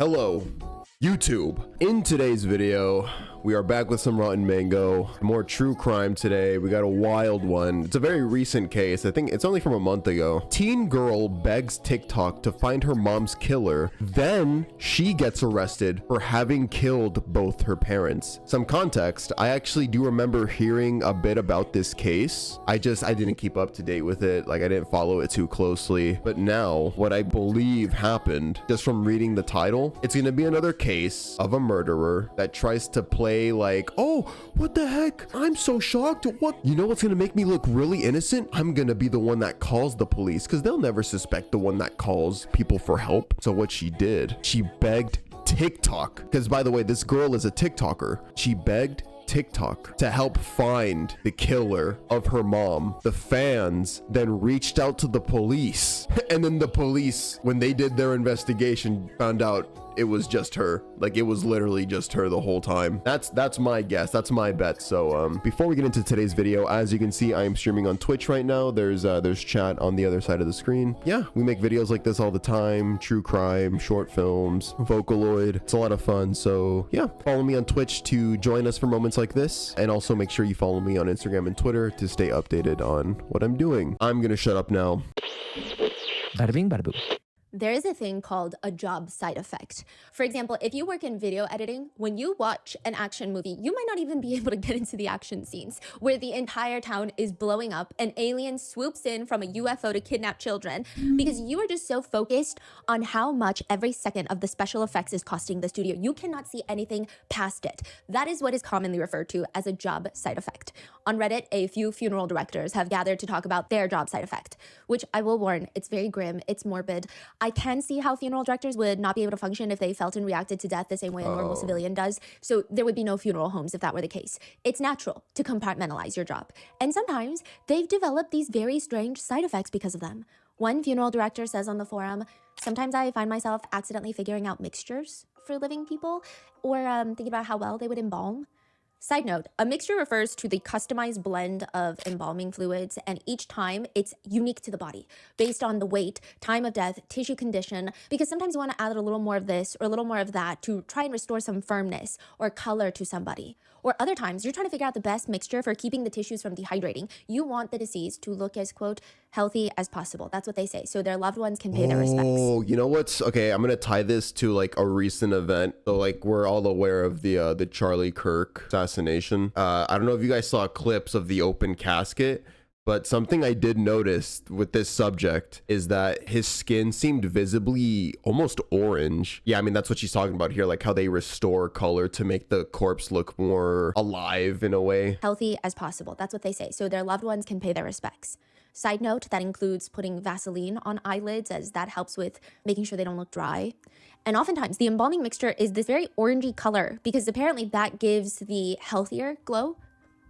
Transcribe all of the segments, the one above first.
Hello, YouTube. In today's video, we are back with some Rotten Mango, more true crime today. We got a wild one. It's a very recent case. I think it's only from a month ago. Teen girl begs TikTok to find her mom's killer. Then she gets arrested for having killed both her parents. Some context, I actually do remember hearing a bit about this case. I didn't keep up to date with it. Like I didn't follow it too closely. But now what I believe happened, just from reading the title, it's gonna be another case of a murderer that tries to play like, oh, what the heck? I'm so shocked. What? You know what's gonna make me look really innocent? I'm gonna be the one that calls the police because they'll never suspect the one that calls people for help. So what she did, she begged TikTok, because by the way, this girl is a TikToker. She begged TikTok to help find the killer of her mom. The fans then reached out to the police, and then the police, when they did their investigation, found out it was just her. Like it was literally just her the whole time. That's my guess. That's my bet. So before we get into today's video, as you can see, I am streaming on Twitch right now. There's chat on the other side of the screen. Yeah, we make videos like this all the time. True crime, short films, Vocaloid. It's a lot of fun. So yeah, follow me on Twitch to join us for moments like this. And also make sure you follow me on Instagram and Twitter to stay updated on what I'm doing. I'm gonna shut up now. Bada bing, bada boom. There is a thing called a job side effect. For example, if you work in video editing, when you watch an action movie, you might not even be able to get into the action scenes where the entire town is blowing up, an alien swoops in from a UFO to kidnap children, because you are just so focused on how much every second of the special effects is costing the studio. You cannot see anything past it. That is what is commonly referred to as a job side effect. On Reddit, a few funeral directors have gathered to talk about their job side effect, which I will warn, it's very grim, it's morbid. I can see how funeral directors would not be able to function if they felt and reacted to death the same way a normal civilian does. So there would be no funeral homes if that were the case. It's natural to compartmentalize your job. And sometimes they've developed these very strange side effects because of them. One funeral director says on the forum, sometimes I find myself accidentally figuring out mixtures for living people or thinking about how well they would embalm. Side note, a mixture refers to the customized blend of embalming fluids, and each time it's unique to the body based on the weight, time of death, tissue condition, because sometimes you want to add a little more of this or a little more of that to try and restore some firmness or color to somebody. Or other times, you're trying to figure out the best mixture for keeping the tissues from dehydrating. You want the deceased to look as, quote, healthy as possible. That's what they say. So their loved ones can pay their respects. Oh, you know what's okay? I'm gonna tie this to like a recent event. So like we're all aware of the Charlie Kirk assassination. I don't know if you guys saw clips of the open casket, but something I did notice with this subject is that his skin seemed visibly almost orange. Yeah, I mean, that's what she's talking about here, like how they restore color to make the corpse look more alive in a way. Healthy as possible. That's what they say. So their loved ones can pay their respects. Side note, that includes putting Vaseline on eyelids, as that helps with making sure they don't look dry. And oftentimes the embalming mixture is this very orangey color because apparently that gives the healthier glow.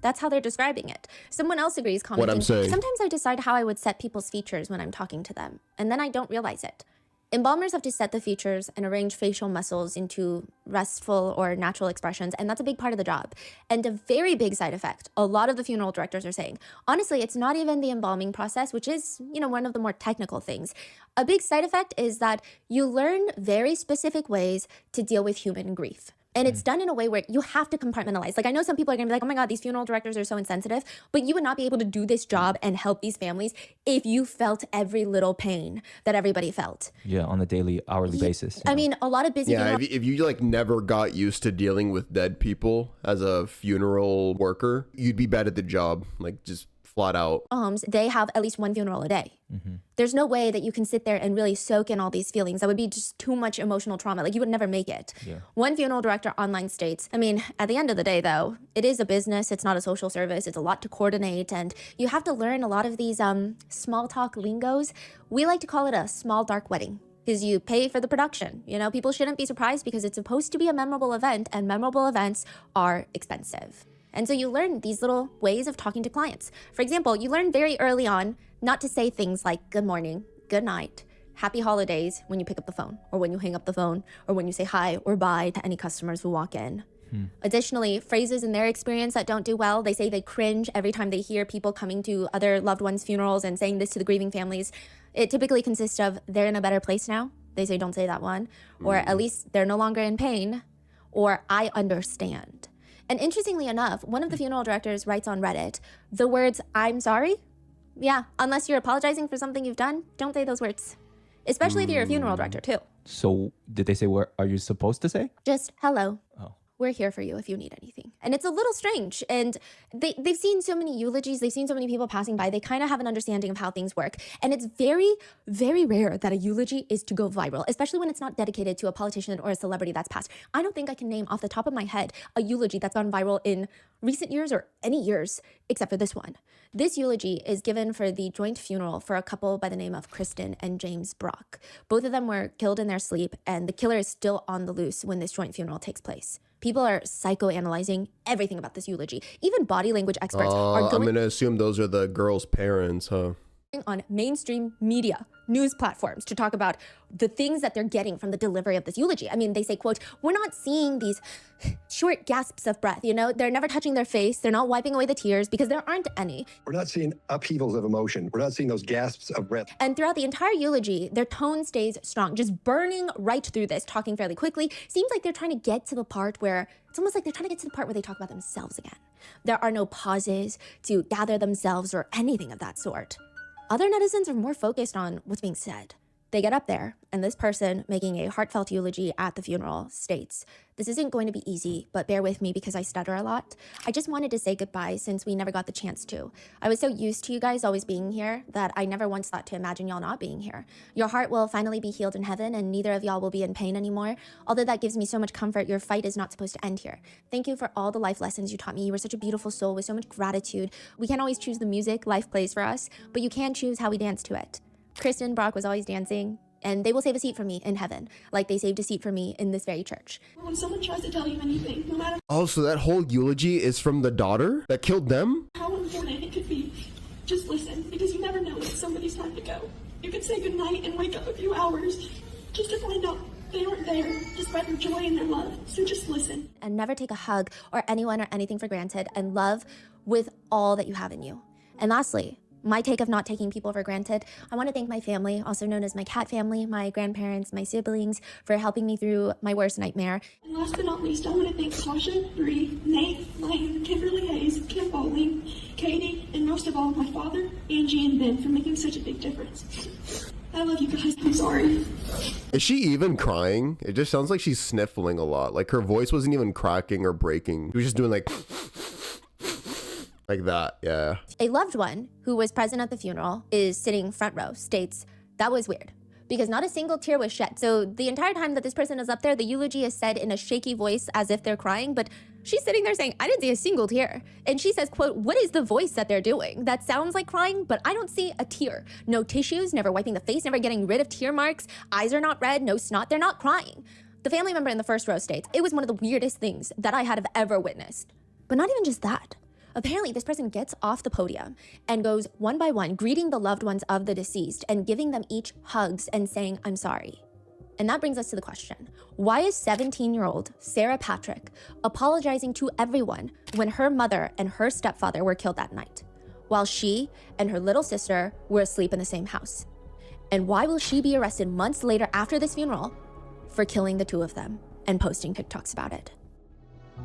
That's how they're describing it. Someone else agrees, commenting, what I'm saying. Sometimes I decide how I would set people's features when I'm talking to them, and then I don't realize it. Embalmers have to set the features and arrange facial muscles into restful or natural expressions, and that's a big part of the job. And a very big side effect, a lot of the funeral directors are saying, honestly, it's not even the embalming process, which is, one of the more technical things. A big side effect is that you learn very specific ways to deal with human grief. And it's done in a way where you have to compartmentalize. Like, I know some people are gonna be like, oh my God, these funeral directors are so insensitive, but you would not be able to do this job and help these families if you felt every little pain that everybody felt. Yeah, on a daily, hourly basis. I mean, a lot of busy Yeah, funeral if you like never got used to dealing with dead people as a funeral worker, you'd be bad at the job, like just flat out. homes, they have at least one funeral a day. There's no way that you can sit there and really soak in all these feelings. That would be just too much emotional trauma. Like, you would never make it. Yeah. One funeral director online states, I mean, at the end of the day, though, it is a business. It's not a social service. It's a lot to coordinate. And you have to learn a lot of these small talk lingos. We like to call it a small dark wedding, because you pay for the production. People shouldn't be surprised because it's supposed to be a memorable event, and memorable events are expensive. And so you learn these little ways of talking to clients. For example, you learn very early on not to say things like good morning, good night, happy holidays when you pick up the phone, or when you hang up the phone, or when you say hi or bye to any customers who walk in. Additionally, phrases in their experience that don't do well, they say they cringe every time they hear people coming to other loved ones' funerals and saying this to the grieving families. It typically consists of, they're in a better place now. They say don't say that one, or at least they're no longer in pain, or I understand. And interestingly enough, one of the funeral directors writes on Reddit, the words, I'm sorry? Yeah, unless you're apologizing for something you've done, don't say those words. Especially if you're a funeral director too. So did they say what are you supposed to say? Just hello. Oh. We're here for you if you need anything. And it's a little strange. And they've seen so many eulogies. They've seen so many people passing by. They kind of have an understanding of how things work. And it's very, very rare that a eulogy is to go viral, especially when it's not dedicated to a politician or a celebrity that's passed. I don't think I can name off the top of my head a eulogy that's gone viral in recent years or any years, except for this one. This eulogy is given for the joint funeral for a couple by the name of Kristen and James Brock. Both of them were killed in their sleep, and the killer is still on the loose when this joint funeral takes place. People are psychoanalyzing everything about this eulogy. Even body language experts are I'm going gonna assume those are the girl's parents, huh? on mainstream media, news platforms to talk about the things that they're getting from the delivery of this eulogy. I mean, they say, quote, we're not seeing these short gasps of breath, you know? They're never touching their face. They're not wiping away the tears because there aren't any. We're not seeing upheavals of emotion. We're not seeing those gasps of breath. And throughout the entire eulogy, their tone stays strong, just burning right through this, talking fairly quickly. Seems like they're trying to get to the part where, it's almost like they're trying to get to the part where they talk about themselves again. There are no pauses to gather themselves or anything of that sort. Other netizens are more focused on what's being said. They get up there, and this person making a heartfelt eulogy at the funeral states, this isn't going to be easy, but bear with me because I stutter a lot. I just wanted to say goodbye since we never got the chance to. I was so used to you guys always being here that I never once thought to imagine y'all not being here. Your heart will finally be healed in heaven, and neither of y'all will be in pain anymore. Although that gives me so much comfort, your fight is not supposed to end here. Thank you for all the life lessons you taught me. You were such a beautiful soul with so much gratitude. We can't always choose the music life plays for us, but you can choose how we dance to it. Kristen Brock was always dancing, and they will save a seat for me in heaven, like they saved a seat for me in this very church. When someone tries to tell you anything, no matter Oh, so that whole eulogy is from the daughter that killed them? how important it could be, just listen, because you never know when it's somebody's time to go. You could say goodnight and wake up a few hours just to find out they aren't there, despite their joy and their love. So just listen. And never take a hug or anyone or anything for granted, and love with all that you have in you. And lastly, my take of not taking people for granted, I want to thank my family, also known as my cat family, my grandparents, my siblings, for helping me through my worst nightmare. And last but not least, I want to thank Tasha, Bree, Nate, Lane, Kimberly Hayes, Kim Bowling, Katie, and most of all, my father, Angie, and Ben for making such a big difference. I love you guys. I'm sorry. Is she even crying? It just sounds like she's sniffling a lot. Like her voice wasn't even cracking or breaking. She was just doing like that, yeah. A loved one who was present at the funeral is sitting front row, states, that was weird because not a single tear was shed. So the entire time that this person is up there, the eulogy is said in a shaky voice as if they're crying, but she's sitting there saying, I didn't see a single tear. And she says, quote, what is the voice that they're doing? That sounds like crying, but I don't see a tear. No tissues, never wiping the face, never getting rid of tear marks. Eyes are not red, no snot, they're not crying. The family member in the first row states, it was one of the weirdest things that I had ever witnessed. But not even just that. Apparently, this person gets off the podium and goes one by one, greeting the loved ones of the deceased and giving them each hugs and saying, I'm sorry. And that brings us to the question, why is 17-year-old Sarah Patrick apologizing to everyone when her mother and her stepfather were killed that night, while she and her little sister were asleep in the same house? And why will she be arrested months later after this funeral for killing the two of them and posting TikToks about it?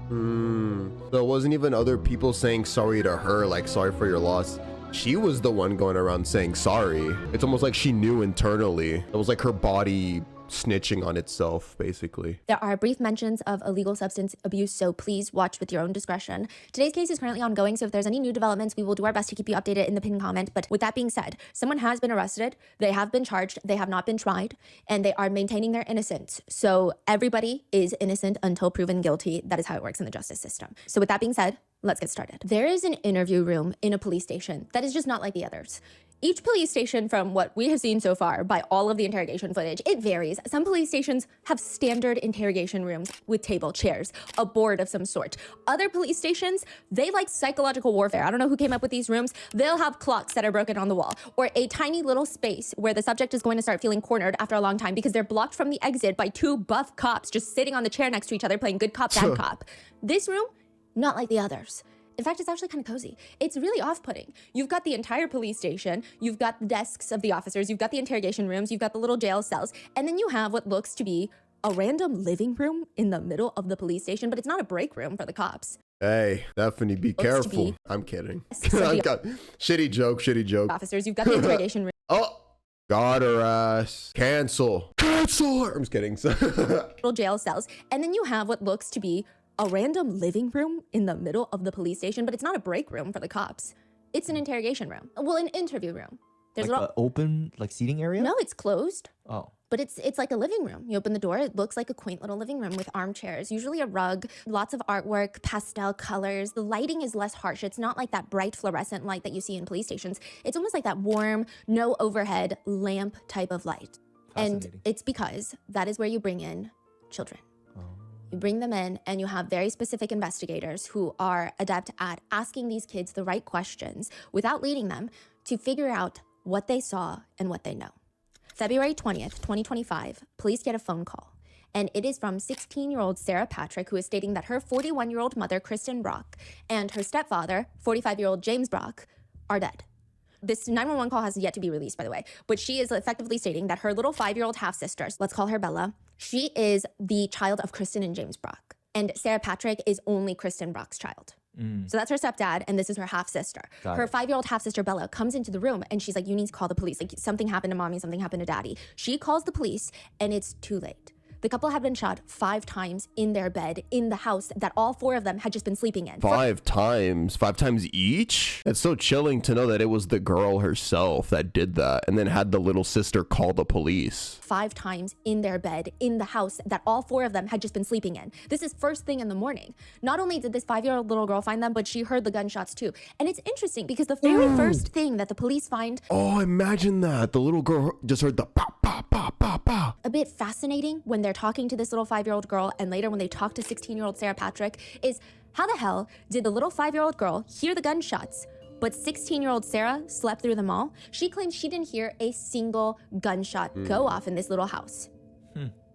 So it wasn't even other people saying sorry to her, like sorry for your loss. She was the one going around saying sorry. It's almost like she knew internally. It was like her body snitching on itself, basically. There are brief mentions of illegal substance abuse, so please watch with your own discretion. Today's case is currently ongoing, so if there's any new developments, we will do our best to keep you updated in the pinned comment. But with that being said, someone has been arrested, they have been charged, they have not been tried, and they are maintaining their innocence. So everybody is innocent until proven guilty. That is how it works in the justice system. So with that being said, let's get started. There is an interview room in a police station that is just not like the others. Each police station, from what we have seen so far by all of the interrogation footage, it varies. Some police stations have standard interrogation rooms with table, chairs, a board of some sort. Other police stations, they like psychological warfare. I don't know who came up with these rooms. They'll have clocks that are broken on the wall, or a tiny little space where the subject is going to start feeling cornered after a long time because they're blocked from the exit by two buff cops just sitting on the chair next to each other playing good cop, bad cop. This room, not like the others. In fact, it's actually kind of cozy. It's really off-putting. You've got the entire police station, you've got the desks of the officers, you've got the interrogation rooms, you've got the little jail cells, and then you have what looks to be a random living room in the middle of the police station, but it's not a break room for the cops. Hey, Stephanie, be careful. I'm kidding. Shitty joke. Officers, you've got the interrogation room. Oh, got her ass. Cancel her. I'm just kidding. Little jail cells, and then you have what looks to be a random living room in the middle of the police station, but it's not a break room for the cops. It's an interrogation room. Well, an interview room. There's Like an open, like, seating area? No, it's closed. Oh. But it's like a living room. You open the door, it looks like a quaint little living room with armchairs, usually a rug, lots of artwork, pastel colors. The lighting is less harsh. It's not like that bright fluorescent light that you see in police stations. It's almost like that warm, no overhead lamp type of light. And it's because that is where you bring in children. You bring them in and you have very specific investigators who are adept at asking these kids the right questions without leading them to figure out what they saw and what they know. February 20th, 2025, police get a phone call, and it is from 16-year-old Sarah Patrick, who is stating that her 41-year-old mother, Kristen Brock, and her stepfather, 45-year-old James Brock, are dead. This 911 call has yet to be released, by the way, but she is effectively stating that her little 5-year-old half-sister, let's call her Bella, she is the child of Kristen and James Brock, and Sarah Patrick is only Kristen Brock's child. So that's her stepdad, and this is her half-sister. Her 5-year-old half-sister, Bella, comes into the room, and she's like, you need to call the police. Like, something happened to mommy, something happened to daddy. She calls the police, and it's too late. The couple had been shot 5 times in their bed in the house that all 4 of them had just been sleeping in. 5 times? 5 times each? It's so chilling to know that it was the girl herself that did that and then had the little sister call the police. 5 times in their bed in the house that all 4 of them had just been sleeping in. This is first thing in the morning. Not only did this 5-year-old little girl find them, but she heard the gunshots too. And it's interesting because the very first thing that the police find... Oh, imagine that. The little girl just heard the pop, pop, pop, pop, pop. A bit fascinating when they're talking to this little 5-year-old girl and later when they talk to 16-year-old Sarah Patrick is how the hell did the little 5-year-old girl hear the gunshots, but 16-year-old Sarah slept through them all? She claims she didn't hear a single gunshot go off in this little house.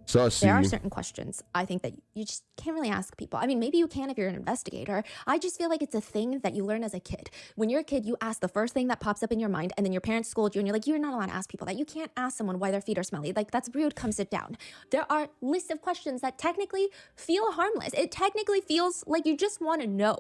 Sussy. There are certain questions I think that you just can't really ask people. I mean, maybe you can if you're an investigator. I just feel like it's a thing that you learn as a kid. When you're a kid, you ask the first thing that pops up in your mind, and then your parents scold you, and you're like, you're not allowed to ask people that. You can't ask someone why their feet are smelly. Like, that's rude. Come sit down. There are lists of questions that technically feel harmless. It technically feels like you just want to know.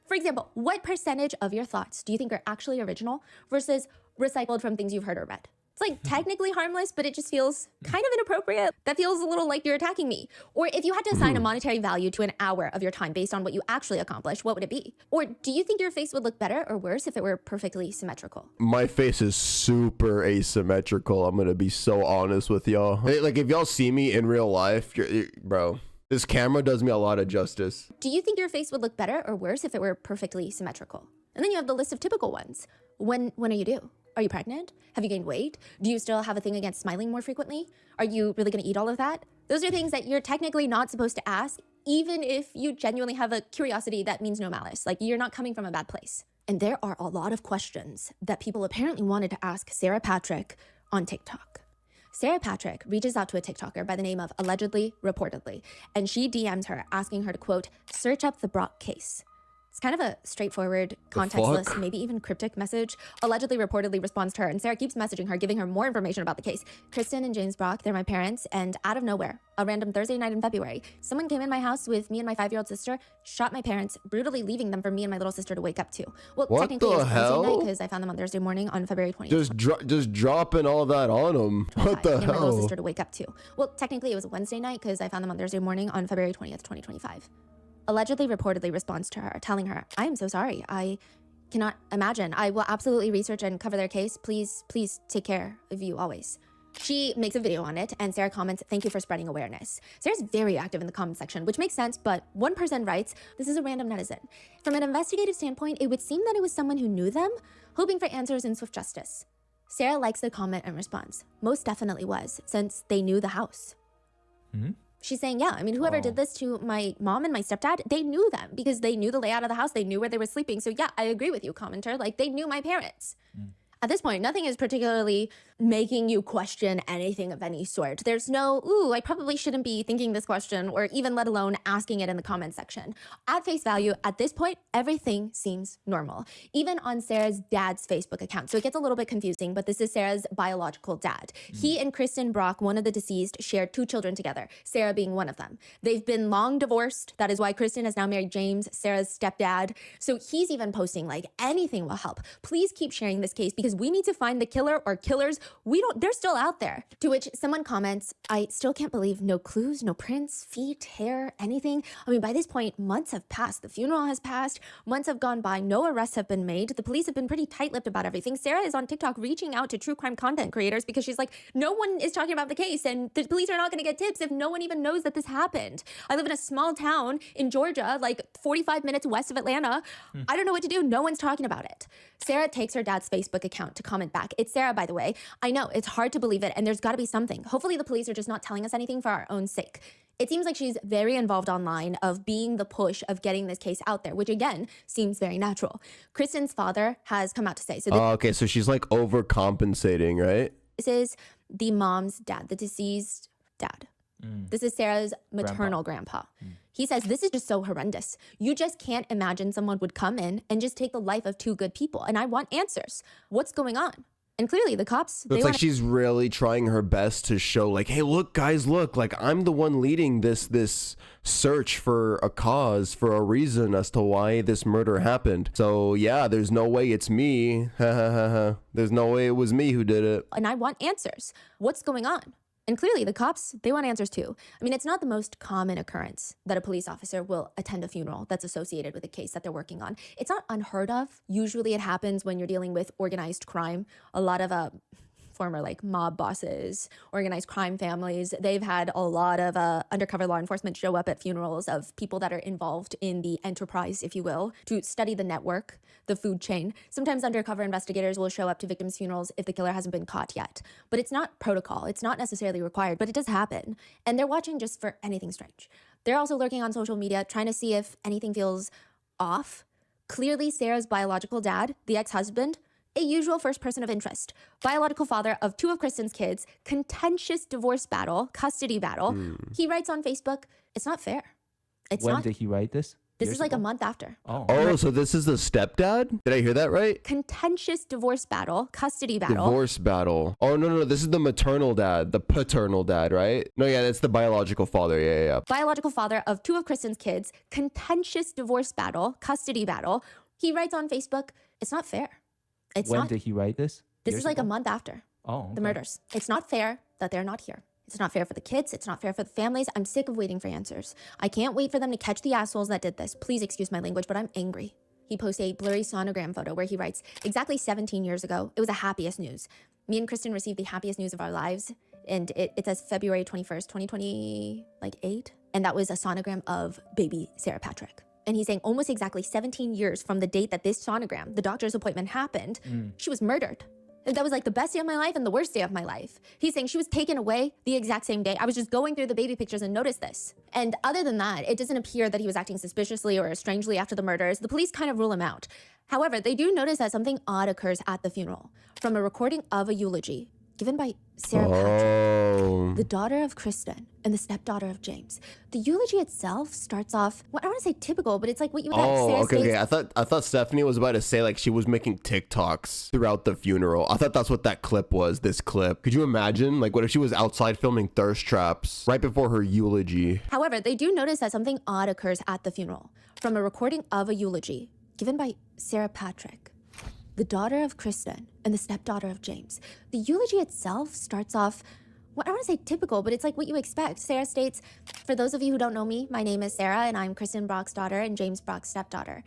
For example, what percentage of your thoughts do you think are actually original versus recycled from things you've heard or read? It's like technically harmless, but it just feels kind of inappropriate. That feels a little like you're attacking me. Or if you had to assign a monetary value to an hour of your time based on what you actually accomplished, what would it be? Or do you think your face would look better or worse if it were perfectly symmetrical? My face is super asymmetrical. I'm gonna be so honest with y'all. Like, if y'all see me in real life, bro, this camera does me a lot of justice. Do you think your face would look better or worse if it were perfectly symmetrical? And then you have the list of typical ones. When are you due? Are you pregnant? Have you gained weight? Do you still have a thing against smiling more frequently? Are you really gonna eat all of that? Those are things that you're technically not supposed to ask, even if you genuinely have a curiosity that means no malice. Like, you're not coming from a bad place. And there are a lot of questions that people apparently wanted to ask Sarah Patrick on TikTok. Sarah Patrick reaches out to a TikToker by the name of Allegedly Reportedly, and she DMs her asking her to, quote, search up the Brock case. It's kind of a straightforward, contextless, maybe even cryptic message. Allegedly Reportedly responds to her, and Sarah keeps messaging her, giving her more information about the case. Kristen and James Brock, they're my parents, and out of nowhere, a random Thursday night in February, someone came in my house with me and my 5-year-old sister, shot my parents, brutally leaving them for me and my little sister to wake up to. Well, what technically it was hell? Wednesday night because I found them on Thursday morning on February 20th. Just dropping all that on them. What the and my little hell? sister to wake up to. Well, technically it was a Wednesday night because I found them on Thursday morning on February 20th, 2025. Allegedly Reportedly responds to her, telling her, I am so sorry. I cannot imagine. I will absolutely research and cover their case. Please take care of you always. She makes a video on it, and Sarah comments, thank you for spreading awareness. Sarah's very active in the comment section, which makes sense, but one person writes, this is a random netizen. From an investigative standpoint, it would seem that it was someone who knew them, hoping for answers and swift justice. Sarah likes the comment and responds, most definitely was, since they knew the house. She's saying, yeah, I mean, whoever did this to my mom and my stepdad, they knew them because they knew the layout of the house. They knew where they were sleeping. So yeah, I agree with you, commenter. Like, they knew my parents. At this point, nothing is particularly making you question anything of any sort. There's no, ooh, I probably shouldn't be thinking this question, or even let alone asking it in the comment section. At face value, at this point, everything seems normal, even on Sarah's dad's Facebook account. So it gets a little bit confusing, but this is Sarah's biological dad. He and Kristen Brock, one of the deceased, shared 2 children together, Sarah being one of them. They've been long divorced. That is why Kristen has now married James, Sarah's stepdad. So he's even posting like anything will help. Please keep sharing this case because we need to find the killer or killers. They're still out there. To which someone comments, I still can't believe no clues, no prints, feet, hair, anything. I mean, by this point, months have passed. The funeral has passed. Months have gone by. No arrests have been made. The police have been pretty tight-lipped about everything. Sarah is on TikTok reaching out to true crime content creators because she's like, no one is talking about the case and the police are not going to get tips if no one even knows that this happened. I live in a small town in Georgia, like 45 minutes west of Atlanta. I don't know what to do. No one's talking about it. Sarah takes her dad's Facebook account to comment back. It's Sarah, by the way. I know it's hard to believe it, and there's got to be something. Hopefully the police are just not telling us anything for our own sake. It seems like she's very involved online of being the push of getting this case out there, which again seems very natural. Kristen's father has come out to say. So Okay, so she's like overcompensating, right? this is the mom's dad, the deceased dad. This is Sarah's maternal grandpa. He says, this is just so horrendous. You just can't imagine someone would come in and just take the life of 2 good people. And I want answers. What's going on? And clearly the cops, It's like she's really trying her best to show like, hey, look, guys, look, like I'm the one leading this search for a cause, for a reason as to why this murder happened. So yeah, there's no way it's me. There's no way it was me who did it. and I want answers. What's going on? And clearly the cops, they want answers too. I mean, it's not the most common occurrence that a police officer will attend a funeral that's associated with a case that they're working on. It's not unheard of. Usually it happens when you're dealing with organized crime. A lot of former like mob bosses, organized crime families, they've had a lot of undercover law enforcement show up at funerals of people that are involved in the enterprise, if you will, to study the network, the food chain. Sometimes undercover investigators will show up to victims' funerals if the killer hasn't been caught yet. But it's not protocol. It's not necessarily required, but it does happen. And they're watching just for anything strange. They're also lurking on social media, trying to see if anything feels off. Clearly, Sarah's biological dad, the ex-husband, a usual first person of interest, biological father of 2 of Kristen's kids, contentious divorce battle, custody battle. He writes on Facebook, it's not fair. It's When not. did he write this? This Years is like ago? a month after. Oh, so this is the stepdad? Did I hear that right? Contentious divorce battle, custody battle. Divorce battle. Oh, no, this is the maternal dad, the paternal dad, right? No, yeah, that's the biological father. Yeah. Biological father of 2 of Kristen's kids, contentious divorce battle, custody battle. He writes on Facebook, it's not fair. It's When not. did he write this? This Years is like a ago? month after Oh, the okay. murders. It's not fair that they're not here. It's not fair for the kids. It's not fair for the families. I'm sick of waiting for answers. I can't wait for them to catch the assholes that did this. Please excuse my language, but I'm angry. He posts a blurry sonogram photo where he writes, exactly 17 years ago, it was the happiest news. Me and Kristen received the happiest news of our lives. And it says February 21st, 2028. And that was a sonogram of baby Sarah Patrick. And he's saying almost exactly 17 years from the date that this sonogram, the doctor's appointment happened, she was murdered. And that was like the best day of my life and the worst day of my life. He's saying she was taken away the exact same day. I was just going through the baby pictures and noticed this. And other than that, it doesn't appear that he was acting suspiciously or strangely after the murders. The police kind of rule him out. However, they do notice that something odd occurs at the funeral from a recording of a eulogy given by Sarah Patrick, Oh. the daughter of Kristen and the stepdaughter of James. The eulogy itself starts off, well, I don't want to say typical, but it's like what you would have Oh, Sarah okay. states. I thought Stephanie was about to say like she was making TikToks throughout the funeral. I thought that's what that clip was. This clip. Could you imagine? Like, what if she was outside filming thirst traps right before her eulogy? However, they do notice that something odd occurs at the funeral from a recording of a eulogy given by Sarah Patrick, the daughter of Kristen and the stepdaughter of James. The eulogy itself starts off, well, I don't want to say typical, but it's like what you expect. Sarah states, for those of you who don't know me, my name is Sarah and I'm Kristen Brock's daughter and James Brock's stepdaughter.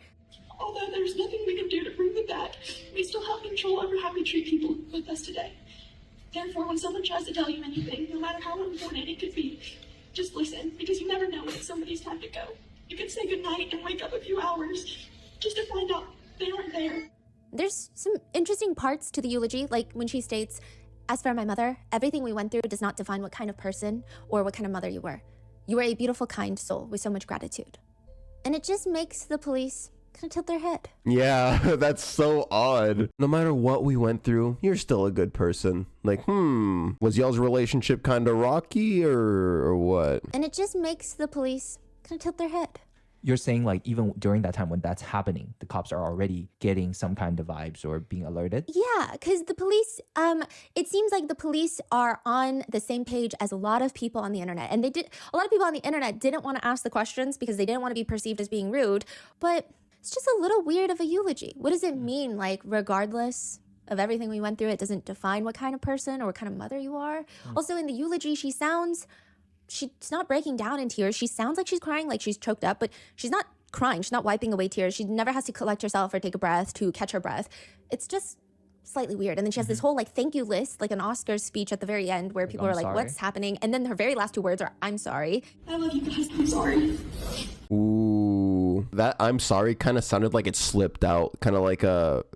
Although there's nothing we can do to bring them back, we still have control over how we treat people with us today. Therefore, when someone tries to tell you anything, no matter how important it could be, just listen, because you never know when it's somebody's time to go. You can say goodnight and wake up a few hours just to find out they aren't there. There's some interesting parts to the eulogy, like when she states, as for my mother, everything we went through does not define what kind of person or what kind of mother you were. You were a beautiful, kind soul with so much gratitude. And it just makes the police gonna tilt their head. Yeah, that's so odd. No matter what we went through, you're still a good person. Like, was y'all's relationship kind of rocky or what? And it just makes the police gonna tilt their head. You're saying like even during that time when that's happening, the cops are already getting some kind of vibes or being alerted? Yeah, because the police, it seems like the police are on the same page as a lot of people on the internet. And a lot of people on the internet didn't want to ask the questions because they didn't want to be perceived as being rude. But it's just a little weird of a eulogy. What does it mean? Like, regardless of everything we went through, it doesn't define what kind of person or what kind of mother you are. Also, in the eulogy, she's not breaking down in tears. She sounds like she's crying, like she's choked up, but she's not crying. She's not wiping away tears. She never has to collect herself or take a breath to catch her breath. It's just slightly weird. And then she has this whole like thank you list, like an Oscars speech at the very end where people are like, sorry. what's happening? And then her very last two words are, I'm sorry. I love you guys. I'm sorry. Ooh, that I'm sorry kind of sounded like it slipped out, kind of like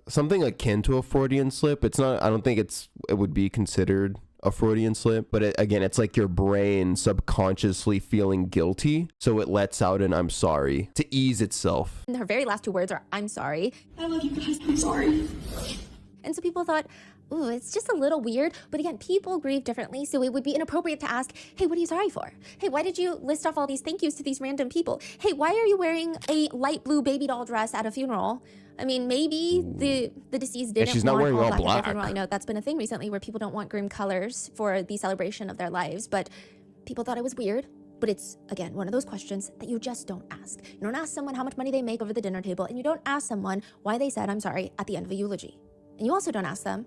something akin to a Freudian slip. It's not, I don't think it would be considered a Freudian slip, but again, it's like your brain subconsciously feeling guilty, so it lets out an I'm sorry to ease itself. And her very last two words are, I'm sorry. I love you guys. I'm sorry. And so people thought, ooh, it's just a little weird. But again, people grieve differently. So it would be inappropriate to ask, hey, what are you sorry for? Hey, why did you list off all these thank yous to these random people? Hey, why are you wearing a light blue baby doll dress at a funeral? I mean, maybe the deceased didn't she's not want wearing all at their black. funeral. I know that's been a thing recently where people don't want grim colors for the celebration of their lives. But people thought it was weird. But it's, again, one of those questions that you just don't ask. You don't ask someone how much money they make over the dinner table. And you don't ask someone why they said I'm sorry at the end of a eulogy. And you also don't ask them,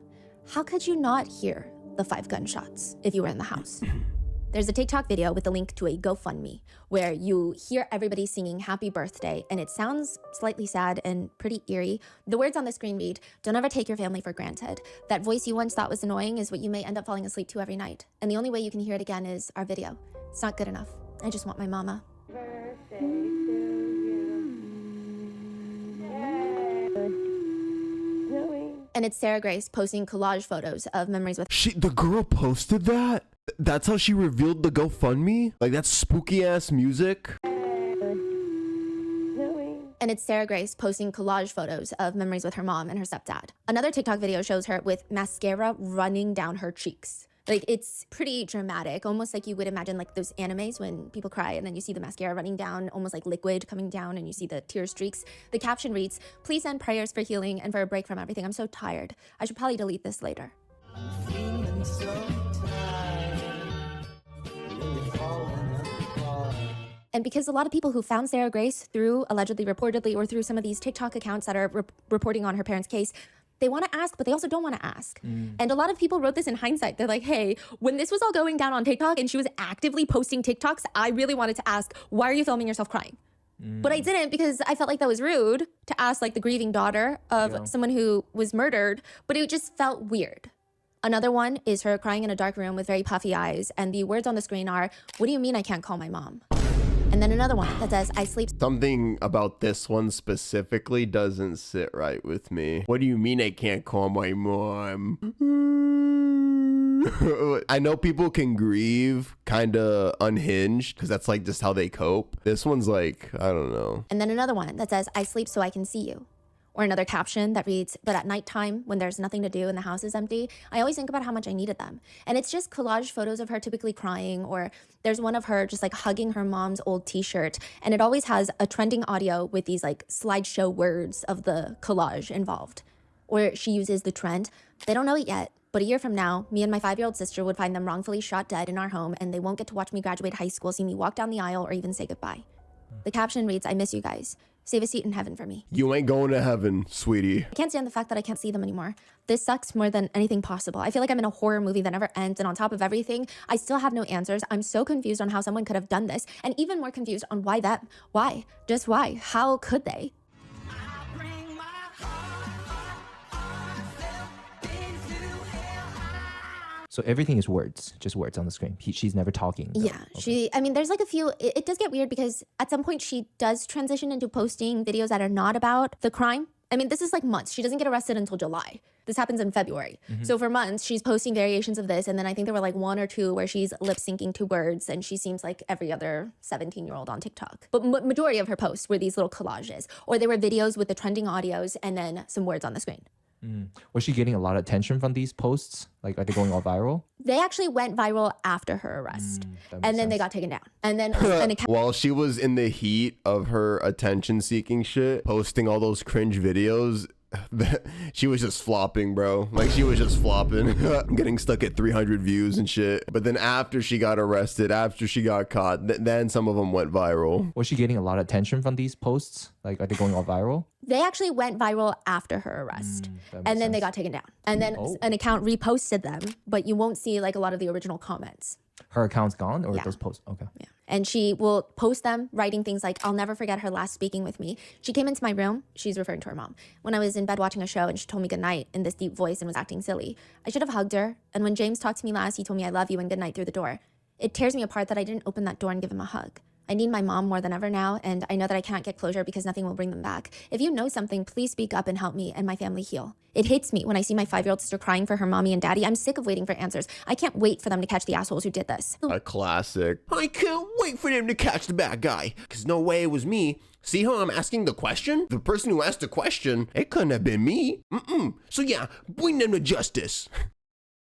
how could you not hear the 5 gunshots if you were in the house? There's a TikTok video with a link to a GoFundMe where you hear everybody singing happy birthday and it sounds slightly sad and pretty eerie. The words on the screen read, don't ever take your family for granted. That voice you once thought was annoying is what you may end up falling asleep to every night. And the only way you can hear it again is our video. It's not good enough. I just want my mama. And it's Sarah Grace posting collage photos of memories with The girl posted that? That's how she revealed the GoFundMe? Like, that's spooky ass music? And it's Sarah Grace posting collage photos of memories with her mom and her stepdad. Another TikTok video shows her with mascara running down her cheeks. Like, it's pretty dramatic, almost like you would imagine like those animes when people cry and then you see the mascara running down, almost like liquid coming down and you see the tear streaks. The caption reads, please send prayers for healing and for a break from everything. I'm so tired. I should probably delete this later. And because a lot of people who found Sarah Grace through allegedly, reportedly, or through some of these TikTok accounts that are reporting on her parents' case, they want to ask, but they also don't want to ask. And a lot of people wrote this in hindsight. They're like, hey, when this was all going down on TikTok and she was actively posting TikToks, I really wanted to ask, why are you filming yourself crying? But I didn't because I felt like that was rude to ask like the grieving daughter of someone who was murdered, but it just felt weird. Another one is her crying in a dark room with very puffy eyes. And the words on the screen are, what do you mean I can't call my mom? And then another one that says, I sleep. Something about this one specifically doesn't sit right with me. What do you mean I can't call my mom? I know people can grieve kind of unhinged because that's like just how they cope. This one's like, I don't know. And then another one that says, I sleep so I can see you. Or another caption that reads, but at nighttime, when there's nothing to do and the house is empty, I always think about how much I needed them. And it's just collage photos of her typically crying, or there's one of her just like hugging her mom's old t-shirt. And it always has a trending audio with these like slideshow words of the collage involved. Or she uses the trend. They don't know it yet, but a year from now, me and my 5-year-old sister would find them wrongfully shot dead in our home, and they won't get to watch me graduate high school, see me walk down the aisle, or even say goodbye. The caption reads, I miss you guys. Save a seat in heaven for me. You ain't going to heaven, sweetie. I can't stand the fact that I can't see them anymore. This sucks more than anything possible. I feel like I'm in a horror movie that never ends, and on top of everything, I still have no answers. I'm so confused on how someone could have done this, and even more confused on why that. Why? Just why? How could they? So everything is words, just words on the screen. She's never talking. Though. Yeah, okay. I mean, there's like a few, it does get weird because at some point she does transition into posting videos that are not about the crime. I mean, this is like months. She doesn't get arrested until July. This happens in February. So for months, she's posting variations of this. And then I think there were like 1 or 2 where she's lip syncing to words and she seems like every other 17-year-old on TikTok. But majority of her posts were these little collages, or they were videos with the trending audios and then some words on the screen. Was she getting a lot of attention from these posts? Like, are they going all viral? They actually went viral after her arrest. That And makes then they sense. got taken down. And then an account While she was in the heat of her attention seeking shit, posting all those cringe videos, she was just flopping, bro. Like, she was just flopping, getting stuck at 300 views and shit. But then after she got arrested, after she got caught, then some of them went viral. Was she getting a lot of attention from these posts? Like, are they going all viral? They actually went viral after her arrest. that And makes then they sense. got taken down. And then an account reposted them, but you won't see like a lot of the original comments. Her account's gone, or Yeah. those posts? Okay. Yeah. And she will post them, writing things like, I'll never forget her last speaking with me. She came into my room. She's referring to her mom. When I was in bed watching a show and she told me goodnight in this deep voice and was acting silly. I should have hugged her. And when James talked to me last, he told me I love you and goodnight through the door. It tears me apart that I didn't open that door and give him a hug. I need my mom more than ever now, and I know that I can't get closure because nothing will bring them back. If you know something, please speak up and help me and my family heal. It hits me when I see my 5-year-old sister crying for her mommy and daddy. I'm sick of waiting for answers. I can't wait for them to catch the assholes who did this. A classic. I can't wait for them to catch the bad guy, because no way it was me. See how I'm asking the question? The person who asked the question, it couldn't have been me. So yeah, bring them to justice.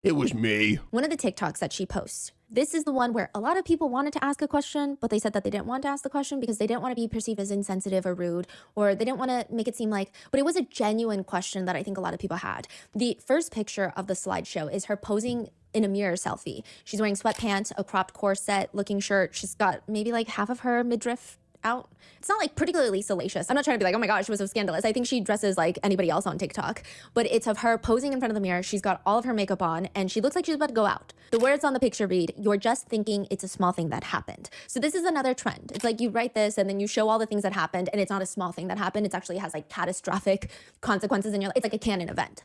It was me. One of the TikToks that she posts, this is the one where a lot of people wanted to ask a question, but they said that they didn't want to ask the question because they didn't want to be perceived as insensitive or rude, or they didn't want to make it seem like, but it was a genuine question that I think a lot of people had. The first picture of the slideshow is her posing in a mirror selfie. She's wearing sweatpants, a cropped corset looking shirt. She's got maybe like half of her midriff out. It's not like particularly salacious. I'm not trying to be like, oh my gosh, she was so scandalous. I think she dresses like anybody else on TikTok, but it's of her posing in front of the mirror. She's got all of her makeup on and she looks like she's about to go out. The words on the picture read, "You're just thinking it's a small thing that happened." So this is another trend. It's like you write this and then you show all the things that happened and it's not a small thing that happened. It actually has like catastrophic consequences in your life. It's like a canon event.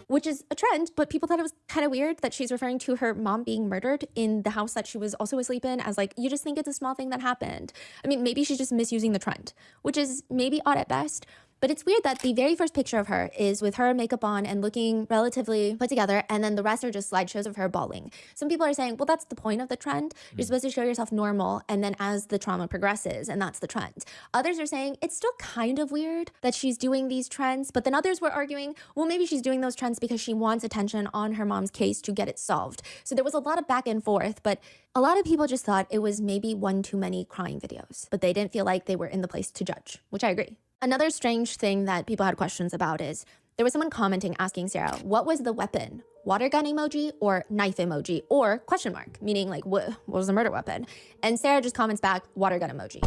Which is a trend, but people thought it was kind of weird that she's referring to her mom being murdered in the house that she was also asleep in as like, you just think it's a small thing that happened. I mean, maybe she's just misusing the trend, which is maybe odd at best. But it's weird that the very first picture of her is with her makeup on and looking relatively put together, and then the rest are just slideshows of her bawling. Some people are saying, well, that's the point of the trend. You're supposed to show yourself normal, and then as the trauma progresses, and that's the trend. Others are saying it's still kind of weird that she's doing these trends, but then others were arguing, well, maybe she's doing those trends because she wants attention on her mom's case to get it solved. So there was a lot of back and forth, but a lot of people just thought it was maybe one too many crying videos, but they didn't feel like they were in the place to judge, which I agree. Another strange thing that people had questions about is there was someone commenting asking Sarah, what was the weapon? Water gun emoji or knife emoji or question mark, meaning like what was the murder weapon? And Sarah just comments back, water gun emoji.